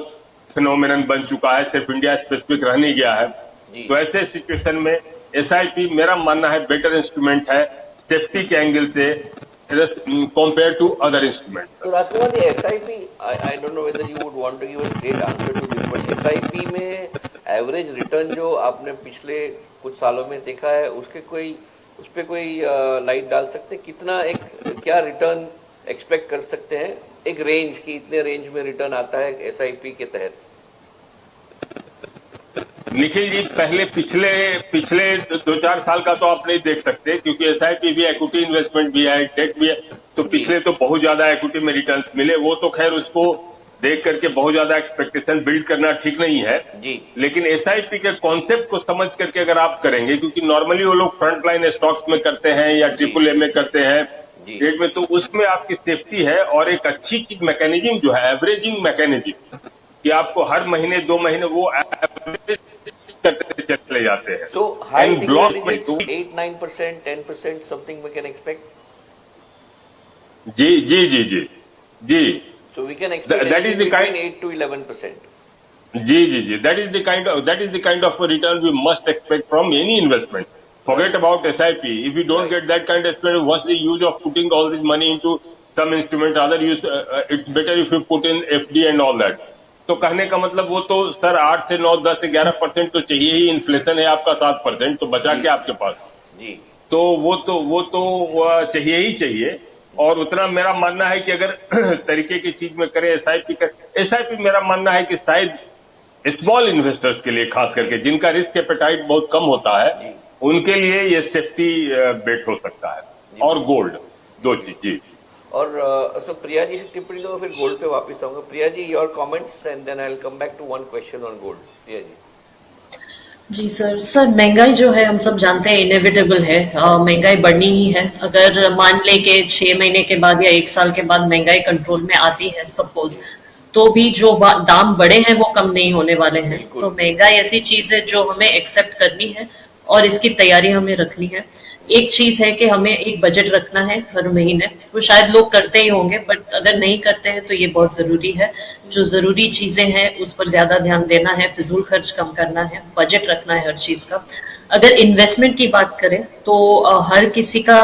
फिनोमिनन बन चुका है, सिर्फ इंडिया स्पेसिफिक रह नहीं गया है, तो ऐसे सिचुएशन में एसआईपी मेरा मानना है बेटर इंस्ट्रूमेंट है सेफ्टी के एंगल से compared to other instruments. So Rajkumar ji, SIP, I don't know whether you would want to give a straight answer to this, but SIP में एवरेज रिटर्न जो आपने पिछले कुछ सालों में देखा है उस पे कोई लाइट डाल सकते हैं? कितना क्या रिटर्न एक्सपेक्ट कर सकते हैं, एक रेंज की इतने रेंज में रिटर्न आता है SIP के तहत? निखिल जी, पहले पिछले 2-4 साल का तो आप नहीं देख सकते क्योंकि एसआईपी भी इक्विटी इन्वेस्टमेंट भी है, डेट भी है, तो पिछले तो बहुत ज्यादा इक्विटी में रिटर्न्स मिले। वो तो खैर उसको देख करके बहुत ज्यादा एक्सपेक्टेशन बिल्ड करना ठीक नहीं है जी। लेकिन एसआईपी के कॉन्सेप्ट को समझ करके अगर आप करेंगे, क्योंकि नॉर्मली वो लोग फ्रंट लाइन स्टॉक्स में करते हैं या AAA में करते हैं डेट में, तो उसमें आपकी सेफ्टी है और एक अच्छी चीज मैकेनिज्म जो है एवरेजिंग मैकेनिज्म कि आपको हर महीने 2 महीने वो एवरेज करते चले जाते हैं। So high single digits, 8-9%, 10% something we can expect? Ji. So we can expect that is the between 8 to 11%. Ji. That is the kind of return we must expect from any investment. Forget about SIP. If you don't get that kind of return, what's the use of putting all this money into some instrument? Other use, it's better if you put in FD and all that. तो कहने का मतलब वो तो सर 8 से 9, 10 से 11% तो चाहिए ही। इन्फ्लेशन है आपका 7%, तो बचा क्या आपके पास जी? तो वो चाहिए ही चाहिए। और उतना मेरा मानना है कि अगर तरीके की चीज में करें एसआईपी मेरा मानना है कि शायद स्मॉल इन्वेस्टर्स के लिए खास करके जिनका रिस्क एपेटाइट बहुत कम होता है उनके लिए ये सेफ्टी बेट हो सकता है। और गोल्ड, 2 चीज जी। और सो प्रिया जी से टिप्पणी लो, फिर गोल्ड पे वापस आऊंगा। Priya ji, your comments and then I will come back to one question on gold. Priya ji. जी सर, महंगाई जो है हम सब जानते हैं इनएविटेबल है, महंगाई बढ़नी ही है। अगर मान ले कि 6 महीने के बाद या 1 साल के बाद महंगाई कंट्रोल में आती है सपोज, तो भी जो दाम बढ़े हैं वो कम नहीं होने वाले हैं। तो महंगाई ऐसी चीज है जो हमें एक्सेप्ट करनी है और इसकी तैयारी हमें रखनी है। एक चीज है कि हमें एक बजट रखना है हर महीने, वो शायद लोग करते ही होंगे, बट अगर नहीं करते हैं तो ये बहुत जरूरी है। जो जरूरी चीजें हैं उस पर ज्यादा ध्यान देना है, फिजूल खर्च कम करना है, बजट रखना है हर चीज का। अगर इन्वेस्टमेंट की बात करें तो हर किसी का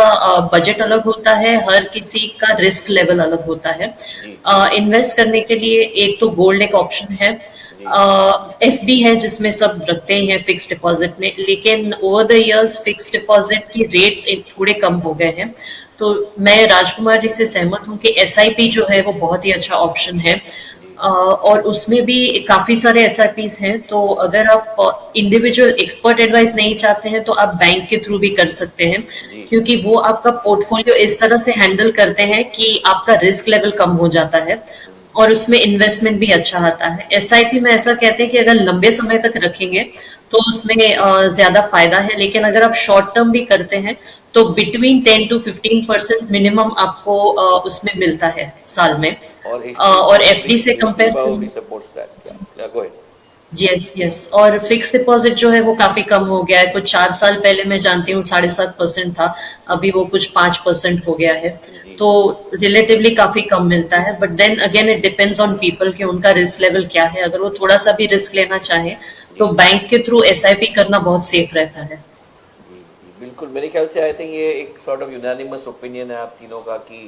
बजट अलग होता है, हर किसी का रिस्क लेवल अलग होता है। इन्वेस्ट करने के लिए एक तो गोल्ड एक ऑप्शन है, FD है जिसमें सब रखते हैं फिक्स डिपॉजिट में, लेकिन over the years fix deposit की रेट्स थोड़े कम हो गए हैं। तो मैं राजकुमार जी से सहमत हूं कि SIP जो है वो बहुत ही अच्छा ऑप्शन है, और उसमें भी काफी सारे SIPs हैं। तो अगर आप इंडिविजुअल एक्सपर्ट एडवाइस नहीं चाहते हैं तो आप बैंक के थ्रू भी कर सकते हैं, क्योंकि वो आपका पोर्टफोलियो इस तरह से हैंडल करते हैं कि आपका रिस्क लेवल कम हो जाता है। और उसमें इन्वेस्टमेंट भी अच्छा आता है। एसआईपी में ऐसा कहते हैं कि अगर लंबे समय तक रखेंगे तो उसमें ज्यादा फायदा है, लेकिन अगर आप शॉर्ट टर्म भी करते हैं तो बिटवीन 10 to 15% मिनिमम आपको उसमें मिलता है साल में। और एफडी से कंपेयर यस और फिक्स डिपॉजिट जो है वो काफी कम हो गया है। कुछ 4 साल पहले मैं जानती हूँ 7.5% था, अभी वो कुछ 5% हो गया है, तो रिलेटिवली काफी कम मिलता है। But then again it depends on people कि उनका रिस्क लेवल क्या है। अगर वो थोड़ा सा भी रिस्क लेना चाहे तो बैंक के थ्रू एसआईपी करना बहुत सेफ रहता है। बिल्कुल, मेरे ख्याल से आई थिंक ये एक सॉर्ट ऑफ यूनानिमस ओपिनियन है आप तीनों का कि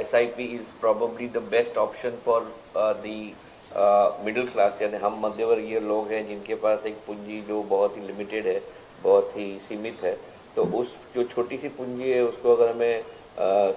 SIP is probably the best option for the middle class, यानी हम मध्यवर्गीय लोग हैं जिनके पास एक पूंजी जो बहुत ही लिमिटेड है, बहुत ही सीमित है। तो उस जो छोटी सी पूंजी है उसको अगर हमें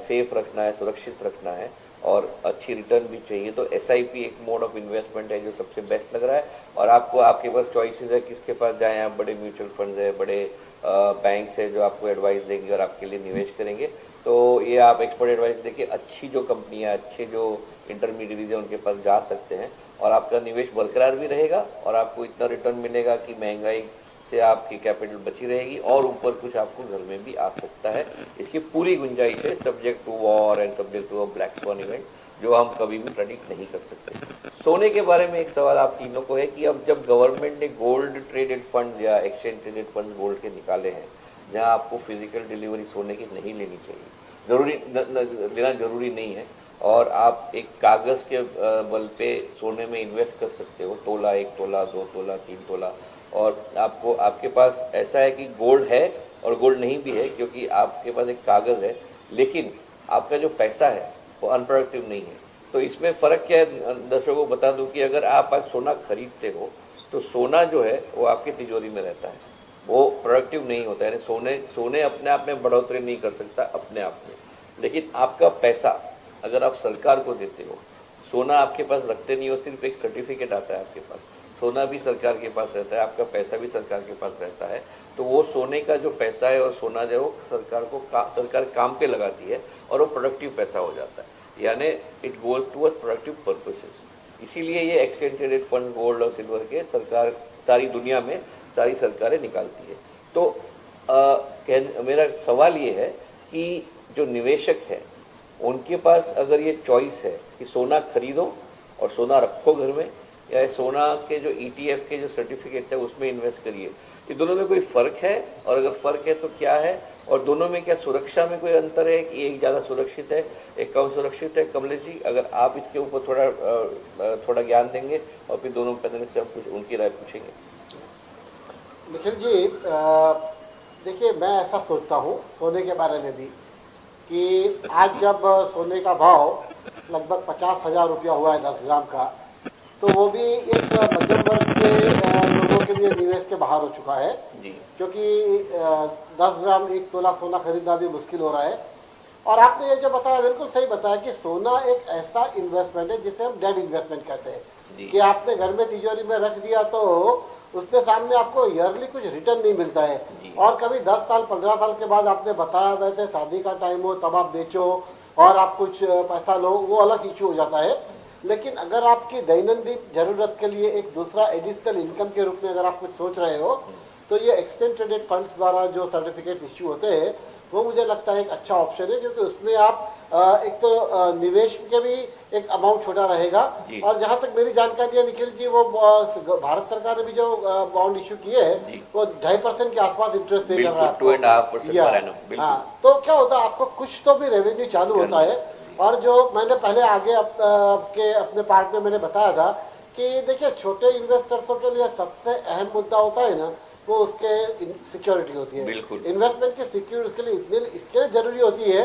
सेफ रखना है, सुरक्षित रखना है और अच्छी रिटर्न भी चाहिए, तो एसआईपी एक मोड ऑफ इन्वेस्टमेंट है जो सबसे बेस्ट लग रहा है। और आपको आपके पास चॉइसेस है किसके पास जाएं आप। बड़े म्यूचुअल फंड्स है, बड़े बैंक है जो आपको एडवाइस देंगे और आपके लिए निवेश करेंगे। तो ये आप एक्सपर्ट एडवाइस देके अच्छी जो कंपनियां, अच्छे जो इंटरमीडिएट है उनके पास जा सकते हैं और आपका निवेश बरकरार भी रहेगा और आपको इतना रिटर्न मिलेगा कि महंगाई से आपकी कैपिटल बची रहेगी और ऊपर कुछ आपको घर में भी आ सकता है। इसकी पूरी गुंजाइश है, subject to war and subject to a black swan event, जो हम कभी भी प्रेडिक्ट नहीं कर सकते। सोने के बारे में एक सवाल आप तीनों को है कि अब जब गवर्नमेंट ने गोल्ड ट्रेडेड फंड या एक्सचेंज ट्रेडेड फंड गोल्ड के निकाले हैं, जहां आपको फिजिकल डिलीवरी सोने की नहीं लेनी चाहिए, लेना जरूरी नहीं है और आप एक कागज के बल पे सोने में इन्वेस्ट कर सकते हो, तोला, 1 तोला, 2 तोला, 3 तोला। और आपको आपके पास ऐसा है कि गोल्ड है और गोल्ड नहीं भी है, क्योंकि आपके पास एक कागज है, लेकिन आपका जो पैसा है वो अनप्रोडक्टिव नहीं है। तो इसमें फ़र्क क्या है, दर्शकों को बता दूं कि अगर आप आज सोना खरीदते हो तो सोना जो है वो आपकी तिजोरी में रहता है, वो प्रोडक्टिव नहीं होता है। सोने अपने आप में बढ़ोतरी नहीं कर सकता अपने आप में, लेकिन आपका पैसा अगर आप सरकार को देते हो, सोना आपके पास रखते नहीं हो, सिर्फ एक सर्टिफिकेट आता है आपके पास, सोना भी सरकार के पास रहता है, आपका पैसा भी सरकार के पास रहता है। तो वो सोने का जो पैसा है और सोना जो सरकार काम पे लगाती है और वो प्रोडक्टिव पैसा हो जाता है, यानी it goes toward productive purposes. इसीलिए ये एक्सचेंज ट्रेडेड फंड गोल्ड और सिल्वर के सरकार सारी दुनिया में सारी सरकारें निकालती है। तो मेरा सवाल ये है कि जो निवेशक है उनके पास अगर ये चॉइस है कि सोना खरीदो और सोना रखो घर में, या सोना के जो ETF के जो सर्टिफिकेट है उसमें इन्वेस्ट करिए, ये दोनों में कोई फ़र्क है? और अगर फ़र्क है तो क्या है? और दोनों में क्या सुरक्षा में कोई अंतर है कि एक ज़्यादा सुरक्षित है, एक कम सुरक्षित है? कमलेश जी, अगर आप इसके ऊपर थोड़ा ज्ञान देंगे और फिर दोनों पैनलिस्ट से हम कुछ उनकी राय पूछेंगे। निखिल जी, देखिए, मैं ऐसा सोचता हूँ सोने के बारे में भी कि आज जब सोने का भाव लगभग 50,000 रुपया हुआ है 10 ग्राम का, तो वो भी एक मध्यम वर्ग के लोगों के लिए निवेश के बाहर हो चुका है, क्योंकि 10 ग्राम 1 तोला सोना खरीदना भी मुश्किल हो रहा है। और आपने ये जो बताया बिल्कुल सही बताया कि सोना एक ऐसा इन्वेस्टमेंट है जिसे हम डेड इन्वेस्टमेंट कहते हैं, कि आपने घर में तिजोरी में रख दिया तो उसमें सामने आपको ईयरली कुछ रिटर्न नहीं मिलता है, और कभी 10 साल 15 साल के बाद आपने बताया वैसे शादी का टाइम हो तब आप बेचो और आप कुछ पैसा लो, वो अलग इशू हो जाता है। लेकिन अगर आपकी दैनंदिन जरूरत के लिए एक दूसरा एडिशनल इनकम के रूप में अगर आप कुछ सोच रहे हो, तो ये एक्सचेंज ट्रेडेड फंड्स द्वारा जो सर्टिफिकेट्स इश्यू होते हैं वो मुझे लगता है एक अच्छा ऑप्शन है, क्योंकि उसमें आप एक तो निवेश के भी एक अमाउंट छोटा रहेगा, और जहाँ तक मेरी जानकारी है निखिल जी, वो भारत सरकार ने भी जो बॉन्ड इशू किए हैं वो 2.5% के आसपास इंटरेस्ट पे कर रहा है, 2.5%। हाँ, तो क्या होता है, आपको कुछ तो भी रेवेन्यू चालू होता है। और जो मैंने पहले आगे अपने पार्ट में मैंने बताया था कि देखिए, छोटे इन्वेस्टर्सों के लिए सबसे अहम मुद्दा होता है ना, वो उसके सिक्योरिटी होती है। इन्वेस्टमेंट की सिक्योरिटी उसके लिए इसके लिए जरूरी होती है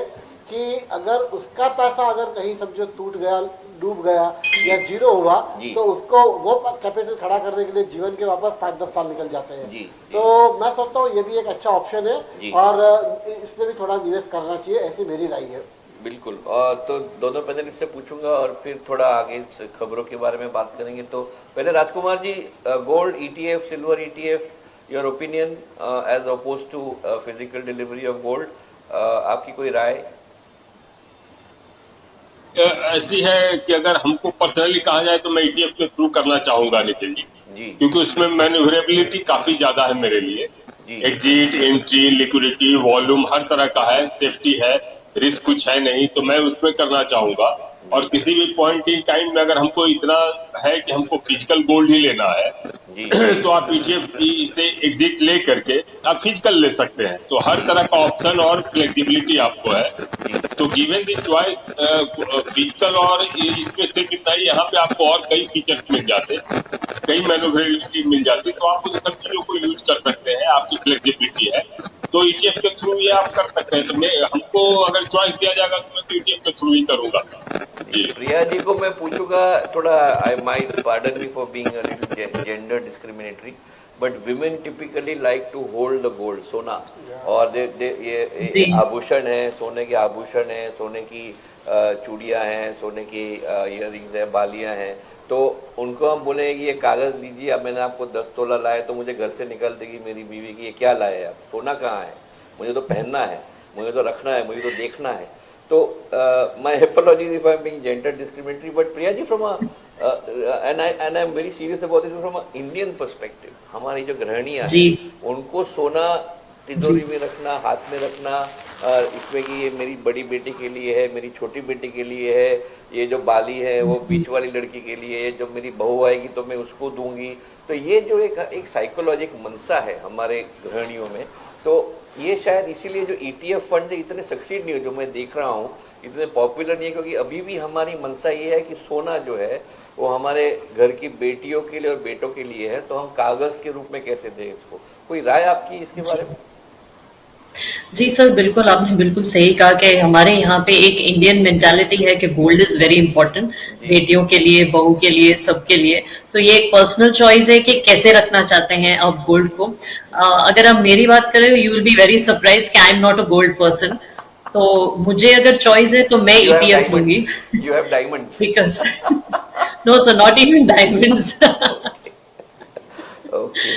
कि अगर उसका पैसा अगर कहीं समझो टूट गया, डूब गया या जीरो हुआ, तो उसको वो कैपिटल खड़ा करने के लिए जीवन के वापस 5-10 साल निकल जाते हैं। तो मैं सोचता हूँ ये भी एक अच्छा ऑप्शन है और इसमें भी थोड़ा निवेश करना चाहिए, ऐसी मेरी राय है। बिल्कुल। और तो दोनों पैनलिस्ट से पूछूंगा और फिर थोड़ा आगे खबरों के बारे में बात करेंगे। तो पहले Rajkumar ji, gold ETF, silver ETF, your opinion as oppose to physical delivery of gold, आपकी कोई राय? ऐसी है कि अगर हमको पर्सनली कहा जाए तो मैं ETF के थ्रू करना चाहूंगा निखिल जी, क्योंकि उसमें मैन्यूवरेबिलिटी काफी ज्यादा है मेरे लिए। एग्जिट, एंट्री, लिक्विडिटी, वॉल्यूम हर तरह का है, सेफ्टी है, रिस्क कुछ है नहीं, तो मैं उसमें करना चाहूंगा। और किसी भी पॉइंट इन टाइम में अगर हमको इतना है कि हमको फिजिकल गोल्ड ही लेना है तो आप ETF से एग्जिट ले करके आप फिजिकल ले सकते हैं। तो हर तरह का ऑप्शन और फ्लेक्सिबिलिटी आपको है। तो गिवन दी चॉइस फिजिकल और इसमें से कितना ही यहाँ पे आपको और कई फीचर्स मिल जाते, कई मैन्यूवरेबिलिटी मिल जाती, तो आप उन सब चीजों को यूज कर सकते हैं, आपकी फ्लेक्सिबिलिटी है। तो ETF के थ्रू ये आप कर सकते हैं। तो मैं हमको अगर चॉइस दिया जाएगा तो मैं तो ETF के थ्रू ही करूंगा। प्रिया जी को मैं पूछूंगा थोड़ा, I might pardon me for being a little gender discriminatory, but women typically like to hold the gold, सोना, और ये आभूषण है, सोने के आभूषण है, सोने की चूड़ियां हैं, सोने की इयररिंग्स है, बालियां हैं, तो उनको हम बोले कि ये कागज दीजिए, अब मैंने आपको 10 तोला लाया, तो मुझे घर से निकल देगी मेरी बीवी की ये क्या लाए आप, सोना कहाँ है, मुझे तो पहनना है, मुझे तो रखना है, मुझे तो देखना है। तो my apologies if I'm being gender discriminatory, but Priya ji from and I'm very serious about this from an Indian perspective, हमारी जो गृहिणियां हैं उनको सोना तिजोरी में रखना, हाथ में रखना, इसमें कि ये मेरी बड़ी बेटी के लिए है, मेरी छोटी बेटी के लिए है, ये जो बाली है वो बीच वाली लड़की के लिए है, जो मेरी बहू आएगी तो मैं उसको दूंगी। तो ये जो एक साइकोलॉजिक मनसा है हमारे गृहिणियों में, तो ये शायद इसीलिए जो ETF फंड इतने सक्सीड नहीं हो, जो मैं देख रहा हूँ इतने पॉपुलर नहीं है, क्योंकि अभी भी हमारी मनसा ये है कि सोना जो है वो हमारे घर की बेटियों के लिए और बेटों के लिए है, तो हम कागज के रूप में कैसे दें इसको। कोई राय आपकी इसके बारे में? जी सर, बिल्कुल आपने बिल्कुल सही कहा कि हमारे यहाँ पे एक इंडियन मेंटालिटी है कि गोल्ड इज वेरी इंपॉर्टेंट, बेटियों के लिए, बहू के लिए, सबके लिए। तो ये एक पर्सनल चॉइस है कि कैसे रखना चाहते हैं आप गोल्ड को। अगर आप मेरी बात करें, you will be very surprise कि I am not a gold person. तो मुझे अगर चॉइस है तो मैं ETF लूंगी। You have diamonds. Because no sir, not even diamonds. Okay.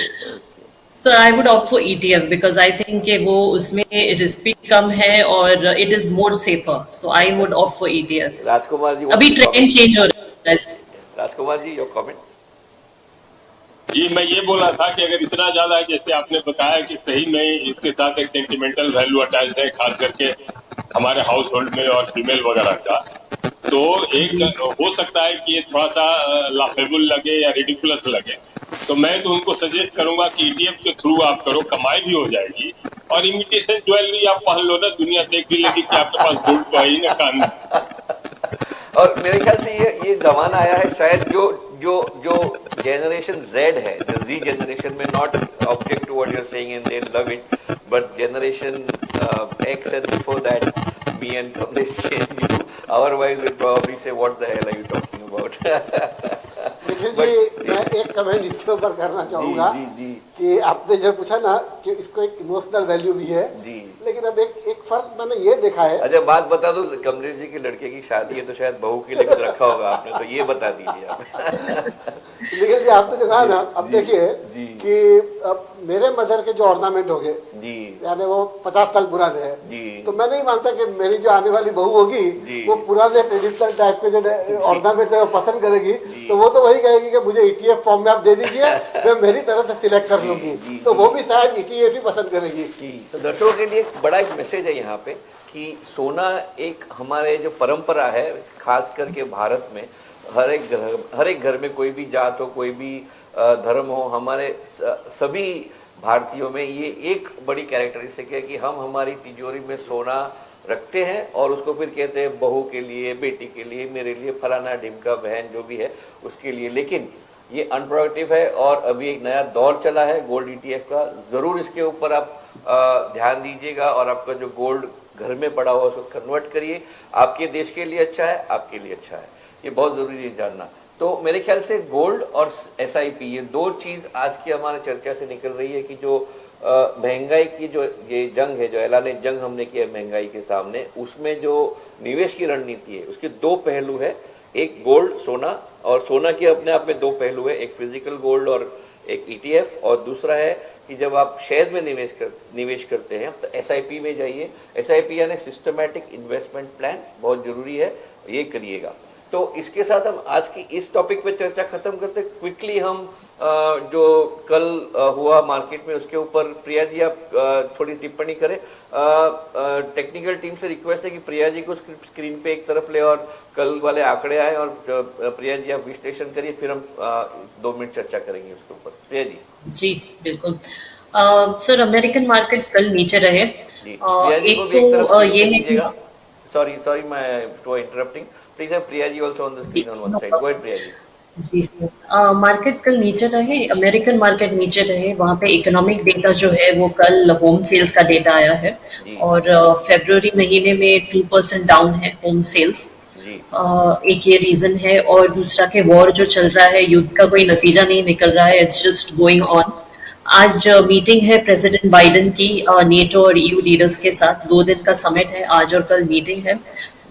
So I would opt for ETF because I think कि वो उसमें रिस्क भी कम है और it is more safer. So I would opt for ETF. Rajkumar ji, अभी ट्रेंड चेंज हो रहा है। Rajkumar ji, your comment. जी, मैं ये बोला था कि अगर इतना ज्यादा है जैसे आपने बताया कि सही में इसके साथ एक सेंटिमेंटल वैल्यू अटैच है, खास करके हमारे हाउस होल्ड में और फीमेल वगैरह का, तो एक हो सकता है कि ये थोड़ा सा लाफेबल लगे या रिडिकुलस लगे, तो मैं तो उनको सजेस्ट करूंगा कि ETF के थ्रू आप करो, कमाई भी हो जाएगी और इमिटेशन ज्वेलरी आप पहन लो ना, दुनिया देख भी लेगी कि आपके पास गोल्ड तो है ही ना कान में। और मेरे ख्याल से ये जमाना आया है शायद जो जनरेशन Z है, जो Z जनरेशन में, not object to what you are saying and they love it, but generation X and before that me and Kamlesh and you, our wives will probably say what the hell are you talking about. Nikhil ji, मैं एक कमेंट इसके ऊपर करना चाहूँगा कि आपने जो पूछा ना कि इसको एक इमोशनल वैल्यू भी है, लेकिन अब एक फर्क मैंने ये देखा है। अच्छा, बात बता दो, कमलेश जी के लड़के की शादी है तो शायद बहू के लिए कुछ रखा होगा आपने, तो ये बता दीजिए आप। निखिल जी, आपने जो कहा ना, अब देखिए कि अब मेरे मदर के जो ऑर्नामेंट हो गए, यानी वो 50 साल पुराने हैं, तो मैं नहीं मानता कि मेरी जो आने वाली बहू होगी वो पुराने ट्रेडिशनल टाइप के जो ऑर्नामेंट है वो पसंद करेगी, तो वो तो वही कहेगी कि मुझे ETF फॉर्म में आप दे दीजिए, मैं मेरी तरह से सिलेक्ट कर लूंगी, तो वो भी शायद ETF ही पसंद करेगी। तो दर्शकों के लिए बड़ा एक मैसेज है यहाँ पे कि सोना एक हमारे जो परंपरा है, खास करके भारत में हर एक घर में, कोई भी जात हो, कोई भी धर्म हो, हमारे सभी भारतीयों में ये एक बड़ी कैरेक्टरिस्टिक है कि हम हमारी तिजोरी में सोना रखते हैं और उसको फिर कहते हैं बहू के लिए, बेटी के लिए, मेरे लिए, फलाना ढिमका बहन जो भी है उसके लिए। लेकिन ये अनप्रोडक्टिव है और अभी एक नया दौर चला है गोल्ड ETF का, ज़रूर इसके ऊपर आप ध्यान दीजिएगा और आपका जो गोल्ड घर में पड़ा हुआ उसको कन्वर्ट करिए, आपके देश के लिए अच्छा है, आपके लिए अच्छा है, ये बहुत ज़रूरी है जानना। तो मेरे ख्याल से गोल्ड और SIP, ये दो चीज़ आज की हमारे चर्चा से निकल रही है कि जो महंगाई की जो ये जंग है, जो ऐलान जंग हमने किया महंगाई के सामने, उसमें जो निवेश की रणनीति है उसके दो पहलू है, एक गोल्ड, सोना, और सोना के अपने आप में दो पहलू है, एक फिजिकल गोल्ड और एक ETF, और दूसरा है कि जब आप शेयर में निवेश करते हैं तो SIP में जाइए। SIP यानी सिस्टमैटिक इन्वेस्टमेंट प्लान, बहुत जरूरी है। ये करिएगा। तो इसके साथ हम आज की इस टॉपिक पे चर्चा खत्म करते। क्विकली हम जो कल हुआ मार्केट में उसके ऊपर प्रिया जी आप थोड़ी टिप्पणी करें। टेक्निकल टीम से रिक्वेस्ट है कि प्रिया जी को स्क्रीन पे एक तरफ ले और कल वाले आंकड़े आए और प्रिया जी आप विश्लेषण करिए, फिर हम 2 मिनट चर्चा करेंगे उसके ऊपर। प्रिया जी। जी बिल्कुल सर, अमेरिकन मार्केट्स कल नीचे रहे। एक तो ये है, सॉरी मैं to interrupting, please have Priya ji also on the screen on one side. Go ahead Priya ji. जी सर, मार्केट कल नीचे रहे, अमेरिकन मार्केट नीचे रहे। वहाँ पे इकोनॉमिक डेटा जो है वो कल होम सेल्स का डेटा आया है और फरवरी महीने में 2% डाउन है होम सेल्स। एक ये रीजन है और दूसरा के वॉर जो चल रहा है, युद्ध का कोई नतीजा नहीं निकल रहा है, इट्स जस्ट गोइंग ऑन। आज मीटिंग है प्रेसिडेंट बाइडेन की नेटो और ईयू लीडर्स के साथ, 2 दिन का समिट है, आज और कल मीटिंग है।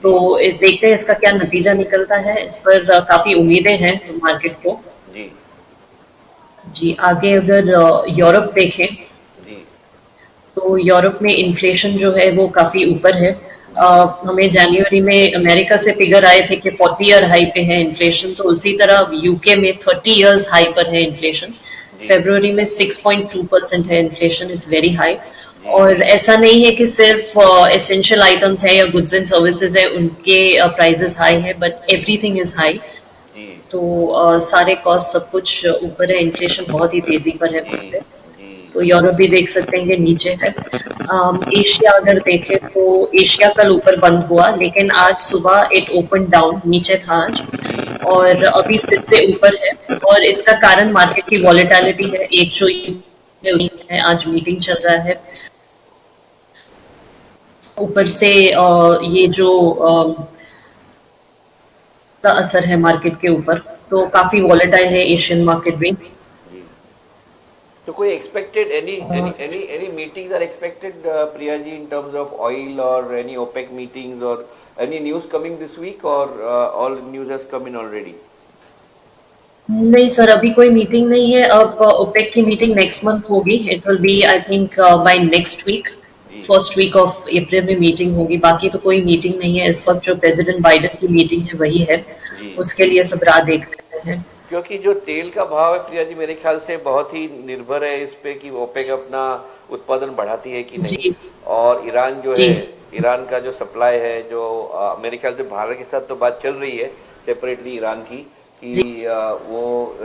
तो देखते हैं इसका क्या नतीजा निकलता है, इस पर काफी उम्मीदें हैं मार्केट को। जी आगे अगर यूरोप देखें तो यूरोप में इन्फ्लेशन जो है वो काफी ऊपर है। हमें जनवरी में अमेरिका से फिगर आए थे कि 40 ईयर हाई पे है इन्फ्लेशन, तो उसी तरह यूके में 30 इयर्स हाई पर है इन्फ्लेशन। फरवरी में 6.2% है इन्फ्लेशन, इट्स वेरी हाई। और ऐसा नहीं है कि सिर्फ एसेंशियल आइटम्स है या गुड्स एंड सर्विसेज है उनके प्राइसेस हाई है, बट एवरीथिंग इज हाई। तो सारे कॉस्ट सब कुछ ऊपर है, इन्फ्लेशन बहुत ही तेजी पर है वहाँ पे। तो यूरोप भी देख सकते हैं कि नीचे है। एशिया अगर देखें तो एशिया कल ऊपर बंद हुआ, लेकिन आज सुबह इट ओपन डाउन, नीचे था आज और अभी फिर से ऊपर है। और इसका कारण मार्केट की वॉलेटिलिटी है। एक जो है आज मीटिंग चल रहा है, ऊपर से ये जो असर है मार्केट के ऊपर, तो काफी वॉलेटाइल है एशियन मार्केट भी। तो कोई expected any meetings are expected Priya ji in terms of oil or any OPEC meetings or any news coming this week or all news has come in already? नहीं सर, अभी कोई मीटिंग नहीं है। अब ओपेक की मीटिंग नेक्स्ट मंथ होगी, it will be I think by next week, first week of April में मीटिंग होगी। बाकी तो कोई मीटिंग नहीं है इस वक्त। जो प्रेसिडेंट बाइडेन की मीटिंग है वही है, उसके लिए सब राह देख रहे हैं। क्योंकि जो तेल का भाव है प्रिया जी मेरे ख्याल से बहुत ही निर्भर है इस पे कि ओपेक अपना उत्पादन बढ़ाती है कि नहीं। और ईरान जो है, ईरान का जो सप्लाई है, जो मेरे ख्याल से भारत के साथ तो बात चल रही है सेपरेटली ईरान की कि वो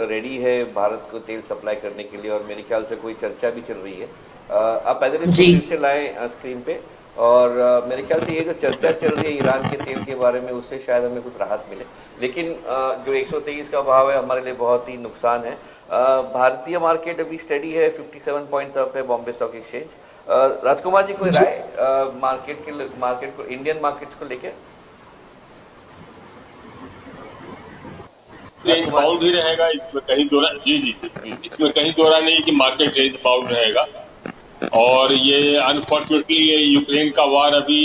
रेडी है भारत को तेल सप्लाई करने के लिए, और मेरे ख्याल से कोई चर्चा भी चल रही है। आप पैदल से लाएं स्क्रीन पे, और मेरे ख्याल से ये जो चर्चा चल रही है ईरान के तेल के बारे में, उससे शायद हमें कुछ राहत मिले। लेकिन जो 123 का भाव है हमारे लिए बहुत ही नुकसान है। भारतीय मार्केट अभी स्टडी है, 57 पॉइंट्स अप है बॉम्बे स्टॉक एक्सचेंज। राजकुमार जी कोई राय मार्केट को, इंडियन मार्केट्स को लेकर? रेंज बाउंड ही रहेगा, इसमें कहीं दो इसमें कहीं दो नहीं कि मार्केट रेंज बाउंड रहेगा। और ये अनफॉर्चुनेटली ये यूक्रेन का वार अभी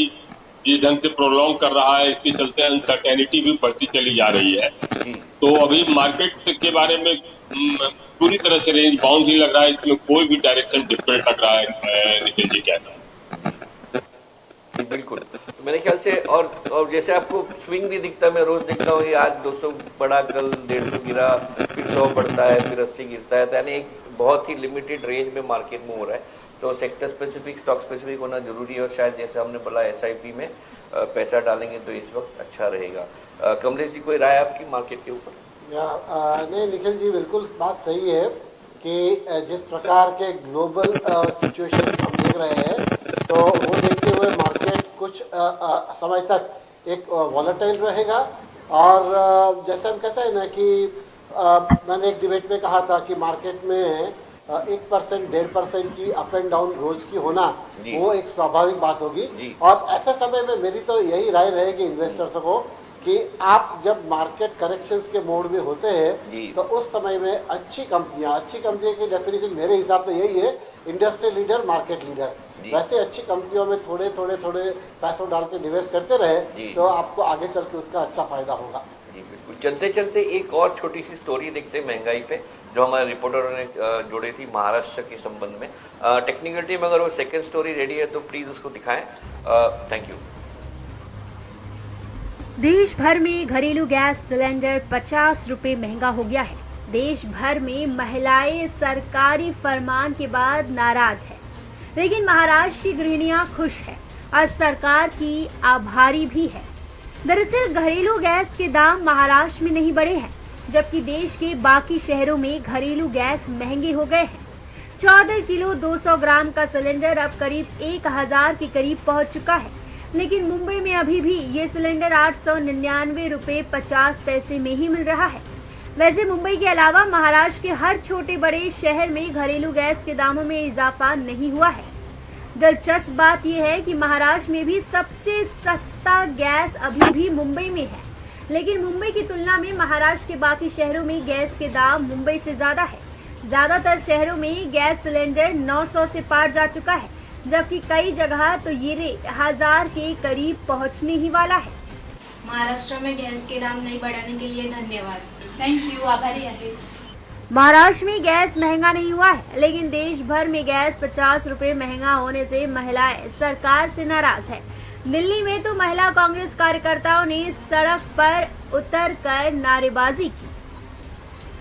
जिस ढंग से प्रोलॉन्ग कर रहा है, इसके चलते अनसर्टेनिटी भी बढ़ती चली जा रही है। तो अभी मार्केट के बारे में पूरी तरह से रेंज बाउंड ही लग रहा है, इसमें कोई भी डायरेक्शन डिफरेंट लग रहा है। निखिल जी क्या? बिल्कुल मेरे ख्याल से, और जैसे आपको स्विंग भी दिखता है, मैं रोज देखता हूँ, आज 200 बढ़ा, कल 150 गिरा, फिर 100 बढ़ता है, फिर 80 गिरता है। तो यानी एक बहुत ही लिमिटेड रेंज में मार्केट मूव हो रहा है। तो सेक्टर स्पेसिफिक, स्टॉक स्पेसिफिक होना जरूरी है, और शायद जैसे हमने बोला SIP में पैसा डालेंगे तो इस वक्त अच्छा रहेगा। कमलेश जी कोई राय आपकी मार्केट के ऊपर? नहीं निखिल जी, बिल्कुल बात सही है कि जिस प्रकार के ग्लोबल सिचुएशन हम देख रहे हैं, तो वो देखते हुए मार्केट कुछ समय तक एक वॉलेटाइल रहेगा। और जैसे हम कहते हैं ना कि मैंने एक डिबेट में कहा था कि मार्केट में 1% 1.5% की अप एंड डाउन रोज की होना वो एक स्वाभाविक बात होगी। और ऐसे समय में मेरी तो यही राय रहेगी इन्वेस्टर्स को कि आप जब मार्केट करेक्शंस के मोड में होते हैं तो उस समय में अच्छी कंपनियां की डेफिनेशन मेरे हिसाब से यही है, इंडस्ट्री लीडर, मार्केट लीडर। वैसे अच्छी कंपनियों में थोड़े पैसों डाल के निवेश करते रहे तो आपको आगे चल के उसका अच्छा फायदा होगा। जी बिल्कुल। चलते चलते एक और छोटी सी स्टोरी देखते हैं महंगाई पे, जो हमारे रिपोर्टरों ने जोड़ी थी महाराष्ट्र के संबंध में। टेक्निकल टीम अगर वो सेकंड स्टोरी रेडी है तो प्लीज उसको दिखाएं। Thank you. देश भर में घरेलू गैस सिलेंडर 50 रुपए महंगा हो गया है। देश भर में महिलाएं सरकारी फरमान के बाद नाराज है, लेकिन महाराष्ट्र की गृहिणियां खुश है और सरकार की आभारी भी है। दरअसल घरेलू गैस के दाम महाराष्ट्र में नहीं बढ़े हैं, जबकि देश के बाकी शहरों में घरेलू गैस महंगे हो गए हैं। 14 किलो 200 ग्राम का सिलेंडर अब करीब 1000 के करीब पहुंच चुका है, लेकिन मुंबई में अभी भी ये सिलेंडर 899 रुपए 50 पैसे में ही मिल रहा है। वैसे मुंबई के अलावा महाराष्ट्र के हर छोटे बड़े शहर में घरेलू गैस के दामों में इजाफा नहीं हुआ है। दिलचस्प बात यह है कि महाराष्ट्र में भी सबसे सस्ता गैस अभी भी मुंबई में है, लेकिन मुंबई की तुलना में महाराष्ट्र के बाकी शहरों में गैस के दाम मुंबई से ज्यादा है। ज्यादातर शहरों में गैस सिलेंडर 900 से पार जा चुका है, जबकि कई जगह तो ये रेट 1000 के करीब पहुंचने ही वाला है। महाराष्ट्र में गैस के दाम नहीं बढ़ाने के लिए धन्यवाद। थैंक यू, आभारी है। महाराष्ट्र में गैस महंगा नहीं हुआ है, लेकिन देश भर में गैस 50 रुपए महंगा होने से महिलाएं सरकार से नाराज है। दिल्ली में तो महिला कांग्रेस कार्यकर्ताओं ने सड़क पर उतरकर नारेबाजी की।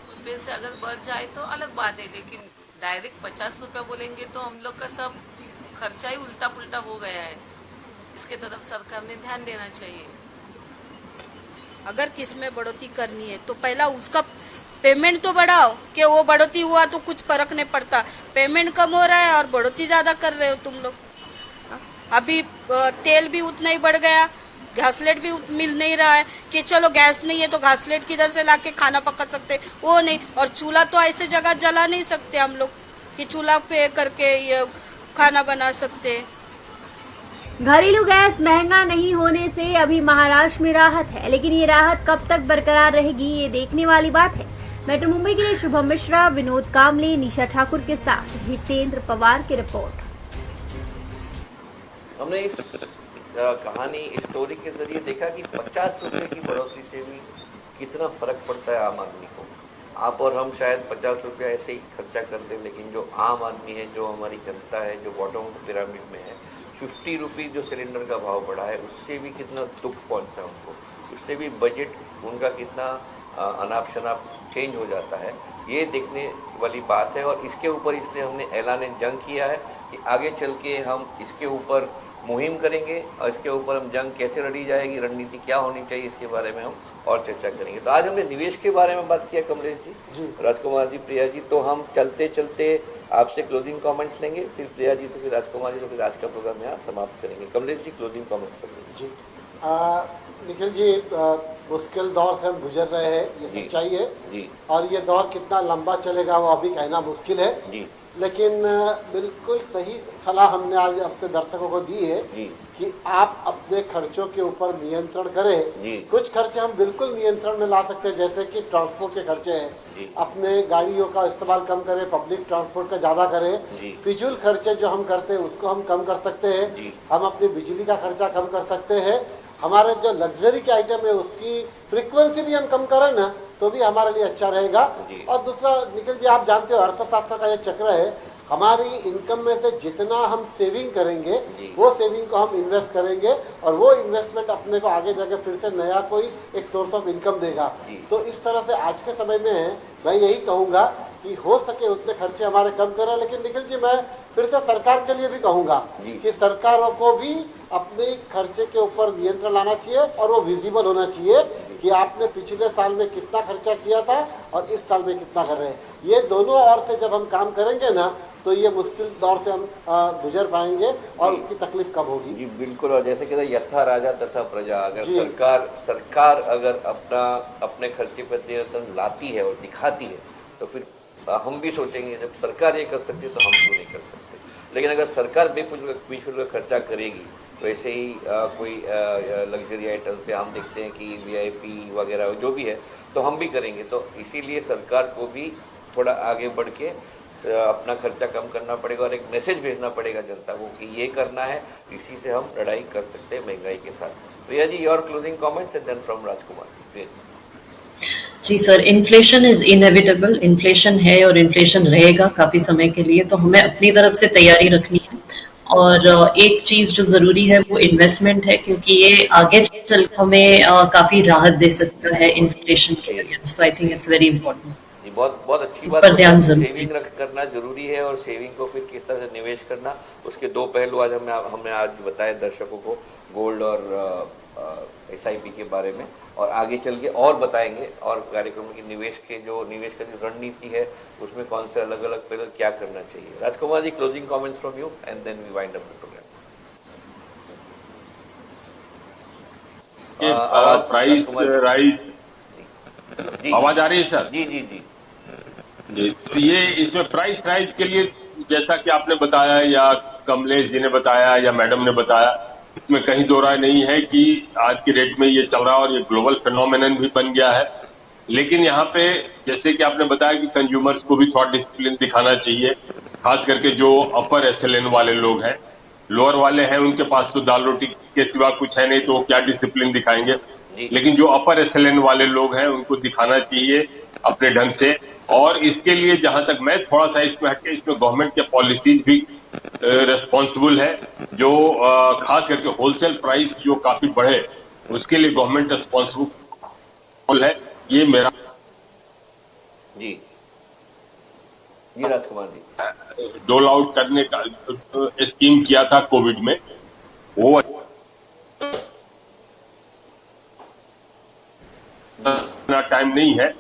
रुपये से अगर बढ़ जाए तो अलग बात है, लेकिन डायरेक्ट 50 रुपये बोलेंगे तो हम लोग का सब खर्चा ही उल्टा पुल्टा हो गया है। इसके तरफ सरकार ने ध्यान देना चाहिए। अगर किस में बढ़ोतरी करनी है तो पहला उसका पेमेंट तो बढ़ाओ, कि वो बढ़ोतरी हुआ तो कुछ फर्क नहीं पड़ता। पेमेंट कम हो रहा है और बढ़ोतरी ज़्यादा कर रहे हो तुम लोग। अभी तेल भी उतना ही बढ़ गया, घासलेट भी मिल नहीं रहा है कि चलो गैस नहीं है तो घासलेट किधर से लाके खाना पका सकते, वो नहीं। और चूल्हा तो ऐसे जगह जला नहीं सकते हम लोग कि चूल्हा पे करके ये खाना बना सकते। घरेलू गैस महंगा नहीं होने से अभी महाराष्ट्र में राहत है, लेकिन ये राहत कब तक बरकरार रहेगी ये देखने वाली बात है। मेट्रो मुंबई के लिए शुभम मिश्रा, विनोद कामले, निशा ठाकुर के साथ हितेंद्र पवार की रिपोर्ट। हमने इस कहानी स्टोरी के जरिए देखा कि 50 रुपए की बढ़ोतरी से भी कितना फर्क पड़ता है आम आदमी को। आप और हम शायद 50 रुपया ऐसे ही खर्चा करते हैं, लेकिन जो आम आदमी है, जो हमारी जनता है, जो बॉटम ऑफ पिरामिड में है, 50 रुपये जो सिलेंडर का भाव बढ़ा है उससे भी कितना दुख पहुंचा उनको, उससे भी बजट उनका कितना अनाप शनाप चेंज हो जाता है, ये देखने वाली बात है। और इसके ऊपर इसलिए हमने ऐलान जंग किया है कि आगे चल के हम इसके ऊपर मुहिम करेंगे और इसके ऊपर हम जंग कैसे लड़ी जाएगी, रणनीति क्या होनी चाहिए, इसके बारे में हम और चर्चा करेंगे। तो आज हमने निवेश के बारे में बात किया कमलेश जी, राजकुमार जी, प्रिया जी। तो हम चलते चलते आपसे क्लोजिंग कमेंट्स लेंगे, फिर प्रिया जी तो फिर राजकुमार जी तो फिर आज का प्रोग्राम यहाँ समाप्त करेंगे। कमलेश जी क्लोजिंग कमेंट्स करेंगे। जी निखिल जी, मुश्किल दौर से हम गुजर रहे हैं, ये सच्चाई है जी। और ये दौर कितना लंबा चलेगा वो अभी कहना मुश्किल है जी। लेकिन बिल्कुल सही सलाह हमने आज अपने दर्शकों को दी है कि आप अपने खर्चों के ऊपर नियंत्रण करें। कुछ खर्चे हम बिल्कुल नियंत्रण में ला सकते हैं, जैसे कि ट्रांसपोर्ट के खर्चे हैं, अपने गाड़ियों का इस्तेमाल कम करें, पब्लिक ट्रांसपोर्ट का ज़्यादा करें। फिजूल खर्चे जो हम करते हैं उसको हम कम कर सकते हैं। हम अपनी बिजली का खर्चा कम कर सकते हैं। हमारे जो लग्जरी के आइटम है उसकी फ्रीक्वेंसी भी हम कम करें ना तो भी हमारे लिए अच्छा रहेगा। और दूसरा निखिल जी, आप जानते हो अर्थशास्त्र का ये चक्र है, हमारी इनकम में से जितना हम सेविंग करेंगे वो सेविंग को हम इन्वेस्ट करेंगे और वो इन्वेस्टमेंट अपने को आगे जाके फिर से नया कोई एक सोर्स ऑफ इनकम देगा। तो इस तरह से आज के समय में मैं यही कहूँगा कि हो सके उतने खर्चे हमारे कम करें। लेकिन निखिल जी, मैं फिर से सरकार के लिए भी कहूँगा कि सरकारों को भी अपने खर्चे के ऊपर नियंत्रण लाना चाहिए और वो विजिबल होना चाहिए कि आपने पिछले साल में कितना खर्चा किया था और इस साल में कितना कर रहे हैं। ये दोनों ओर से जब हम काम करेंगे ना तो ये मुश्किल दौर से हम गुजर पाएंगे और उसकी तकलीफ कम होगी। जी बिल्कुल। और जैसे कहते हैं यथा राजा तथा प्रजा, अगर सरकार अगर अपने खर्चे पर नियंत्रण लाती है और दिखाती है तो फिर हम भी सोचेंगे जब सरकार ये कर सकती है तो हम क्यों नहीं कर सकते। लेकिन अगर सरकार बेफिजूल खर्चा करेगी वैसे ही कोई लग्जरी आइटम्स पे हम देखते हैं कि VIP वगैरह जो भी है तो हम भी करेंगे। तो इसीलिए सरकार को भी थोड़ा आगे बढ़ के अपना खर्चा कम करना पड़ेगा और एक मैसेज भेजना पड़ेगा जनता को कि ये करना है, इसी से हम लड़ाई कर सकते हैं महंगाई के साथ। Priya ji, your closing comments and then from Rajkumar. जी sir, inflation is inevitable, inflation है और इन्फ्लेशन रहेगा काफ़ी समय के लिए, तो हमें अपनी तरफ से तैयारी रखनी है और एक चीज जो जरूरी है वो इन्वेस्टमेंट है, क्योंकि ये आगे चल हमें काफी राहत दे सकता है इन्फ्लेशन के against. I think it's very important. बहुत बहुत अच्छी बात पर ध्यान सेविंग करना जरूरी है, और सेविंग को फिर किस तरह से निवेश करना, उसके दो पहलू आज हमने आज बताए दर्शकों को, गोल्ड और SIP के बारे में, और आगे चल के और बताएंगे और कार्यक्रम की निवेश का जो रणनीति है उसमें कौन से अलग अलग पहलू क्या करना चाहिए। Rajkumar ji, closing comments from you and then we wind up the programme. Price rise, आवाज आ रही है सर? जी जी जी जी। तो ये इसमें प्राइस राइज के लिए जैसा कि आपने बताया या कमलेश जी ने बताया या मैडम ने बताया, इसमें कहीं दो राय नहीं है कि आज की डेट में ये चल रहा है और ये ग्लोबल फिनोमेनन भी बन गया है। लेकिन यहाँ पे जैसे कि आपने बताया कि कंज्यूमर्स को भी थोड़ा डिसिप्लिन दिखाना चाहिए, खास करके जो अपर SLN वाले लोग हैं। लोअर वाले हैं उनके पास तो दाल रोटी के सिवा कुछ है नहीं, तो वो क्या डिसिप्लिन दिखाएंगे। लेकिन जो अपर SLN वाले लोग हैं उनको दिखाना चाहिए अपने ढंग से। और इसके लिए जहां तक मैं थोड़ा सा इसमें हटके, इसमें गवर्नमेंट के पॉलिसीज भी रेस्पॉन्सिबल है, जो खास करके होलसेल प्राइस जो काफी बढ़े उसके लिए गवर्नमेंट रेस्पॉन्सिबल है। ये मेरा जी राजकुमार जी, डोल आउट करने का स्कीम किया था कोविड में, वो टाइम नहीं है,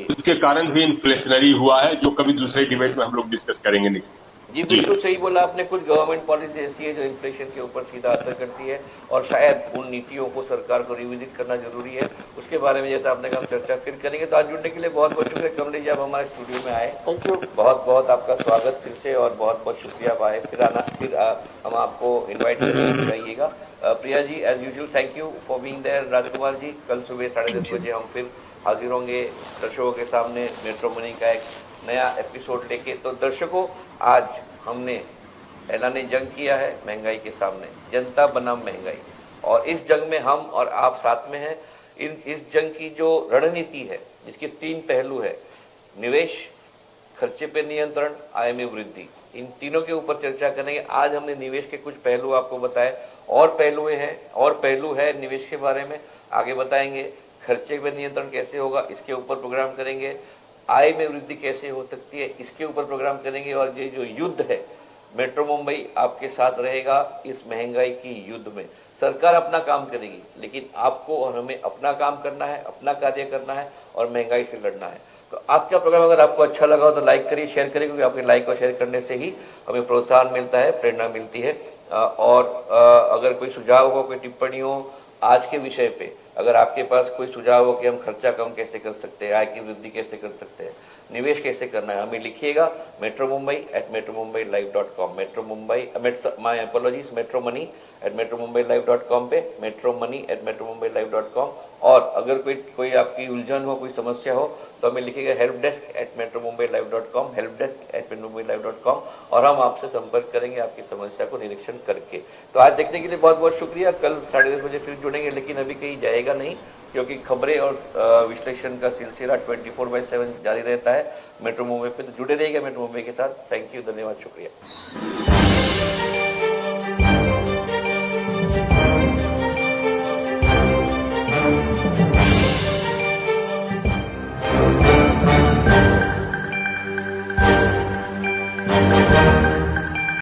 उसके कारण भी इन्फ्लेशनरी हुआ है, जो कभी दूसरे डिबेट में हम लोग डिस्कस करेंगे। नहीं जी, बिल्कुल सही बोला आपने। कुछ गवर्नमेंट पॉलिसी ऐसी है जो इन्फ्लेशन के ऊपर सीधा असर करती है, और शायद उन नीतियों को सरकार को रिविजिट करना जरूरी है। उसके बारे में जैसा आपने कहा चर्चा फिर करेंगे। तो आज जुड़ने के लिए बहुत बहुत शुक्रिया कमलेश जी, आप हमारे स्टूडियो में आए। थैंक यू, बहुत बहुत आपका स्वागत फिर से, और बहुत बहुत शुक्रिया आप आए। फिर हम आपको इन्वाइट करेंगे, आइएगा। Priya ji, as usual thank you for being there. Rajkumar ji, कल सुबह 10:30 बजे हम फिर हाजिर होंगे दर्शकों के सामने मेट्रो मनी का एक नया एपिसोड लेके। तो दर्शकों, आज हमने ऐलाने जंग किया है महंगाई के सामने, जनता बनाम महंगाई, और इस जंग में हम और आप साथ में हैं। इस जंग की जो रणनीति है, जिसके 3 पहलू है, निवेश, खर्चे पे नियंत्रण, आय में वृद्धि, इन तीनों के ऊपर चर्चा करेंगे। आज हमने निवेश के कुछ पहलू आपको बताए, और पहलू है निवेश के बारे में आगे बताएंगे। खर्चे पे नियंत्रण कैसे होगा, इसके ऊपर प्रोग्राम करेंगे। आय में वृद्धि कैसे हो सकती है, इसके ऊपर प्रोग्राम करेंगे। और ये जो युद्ध है, मेट्रो मुंबई आपके साथ रहेगा इस महंगाई की युद्ध में। सरकार अपना काम करेगी, लेकिन आपको और हमें अपना काम करना है, अपना कार्य करना है और महंगाई से लड़ना है। तो आज का प्रोग्राम अगर आपको अच्छा लगा हो तो लाइक करिए, शेयर करिए, क्योंकि आपके लाइक और शेयर करने से ही हमें प्रोत्साहन मिलता है, प्रेरणा मिलती है। और अगर कोई सुझाव हो, कोई टिप्पणी हो आज के विषय पे, अगर आपके पास कोई सुझाव हो कि हम खर्चा कम कैसे कर सकते हैं, आय की वृद्धि कैसे कर सकते हैं, निवेश कैसे करना है, हमें लिखिएगा metromumbai@metromumbailive.com, metromumbai@metromumbailive.com पे, metrommoney@metromumbailive.com। और अगर कोई आपकी उलझन हो, कोई समस्या हो, तो हमें लिखिएगा helpdesk@metromumbailive.com, helpdesk@metromumbailive.com, और हम आपसे संपर्क करेंगे आपकी समस्या को निरीक्षण करके। तो आज देखने के लिए बहुत बहुत शुक्रिया। कल 10:30 बजे फिर जुड़ेंगे, लेकिन अभी कहीं जाएगा नहीं, क्योंकि खबरें और विश्लेषण का सिलसिला 24/7 जारी रहता है मेट्रो मुंबई पे। तो जुड़े रहिएगा मेट्रो मुंबई के साथ। थैंक यू, धन्यवाद, शुक्रिया।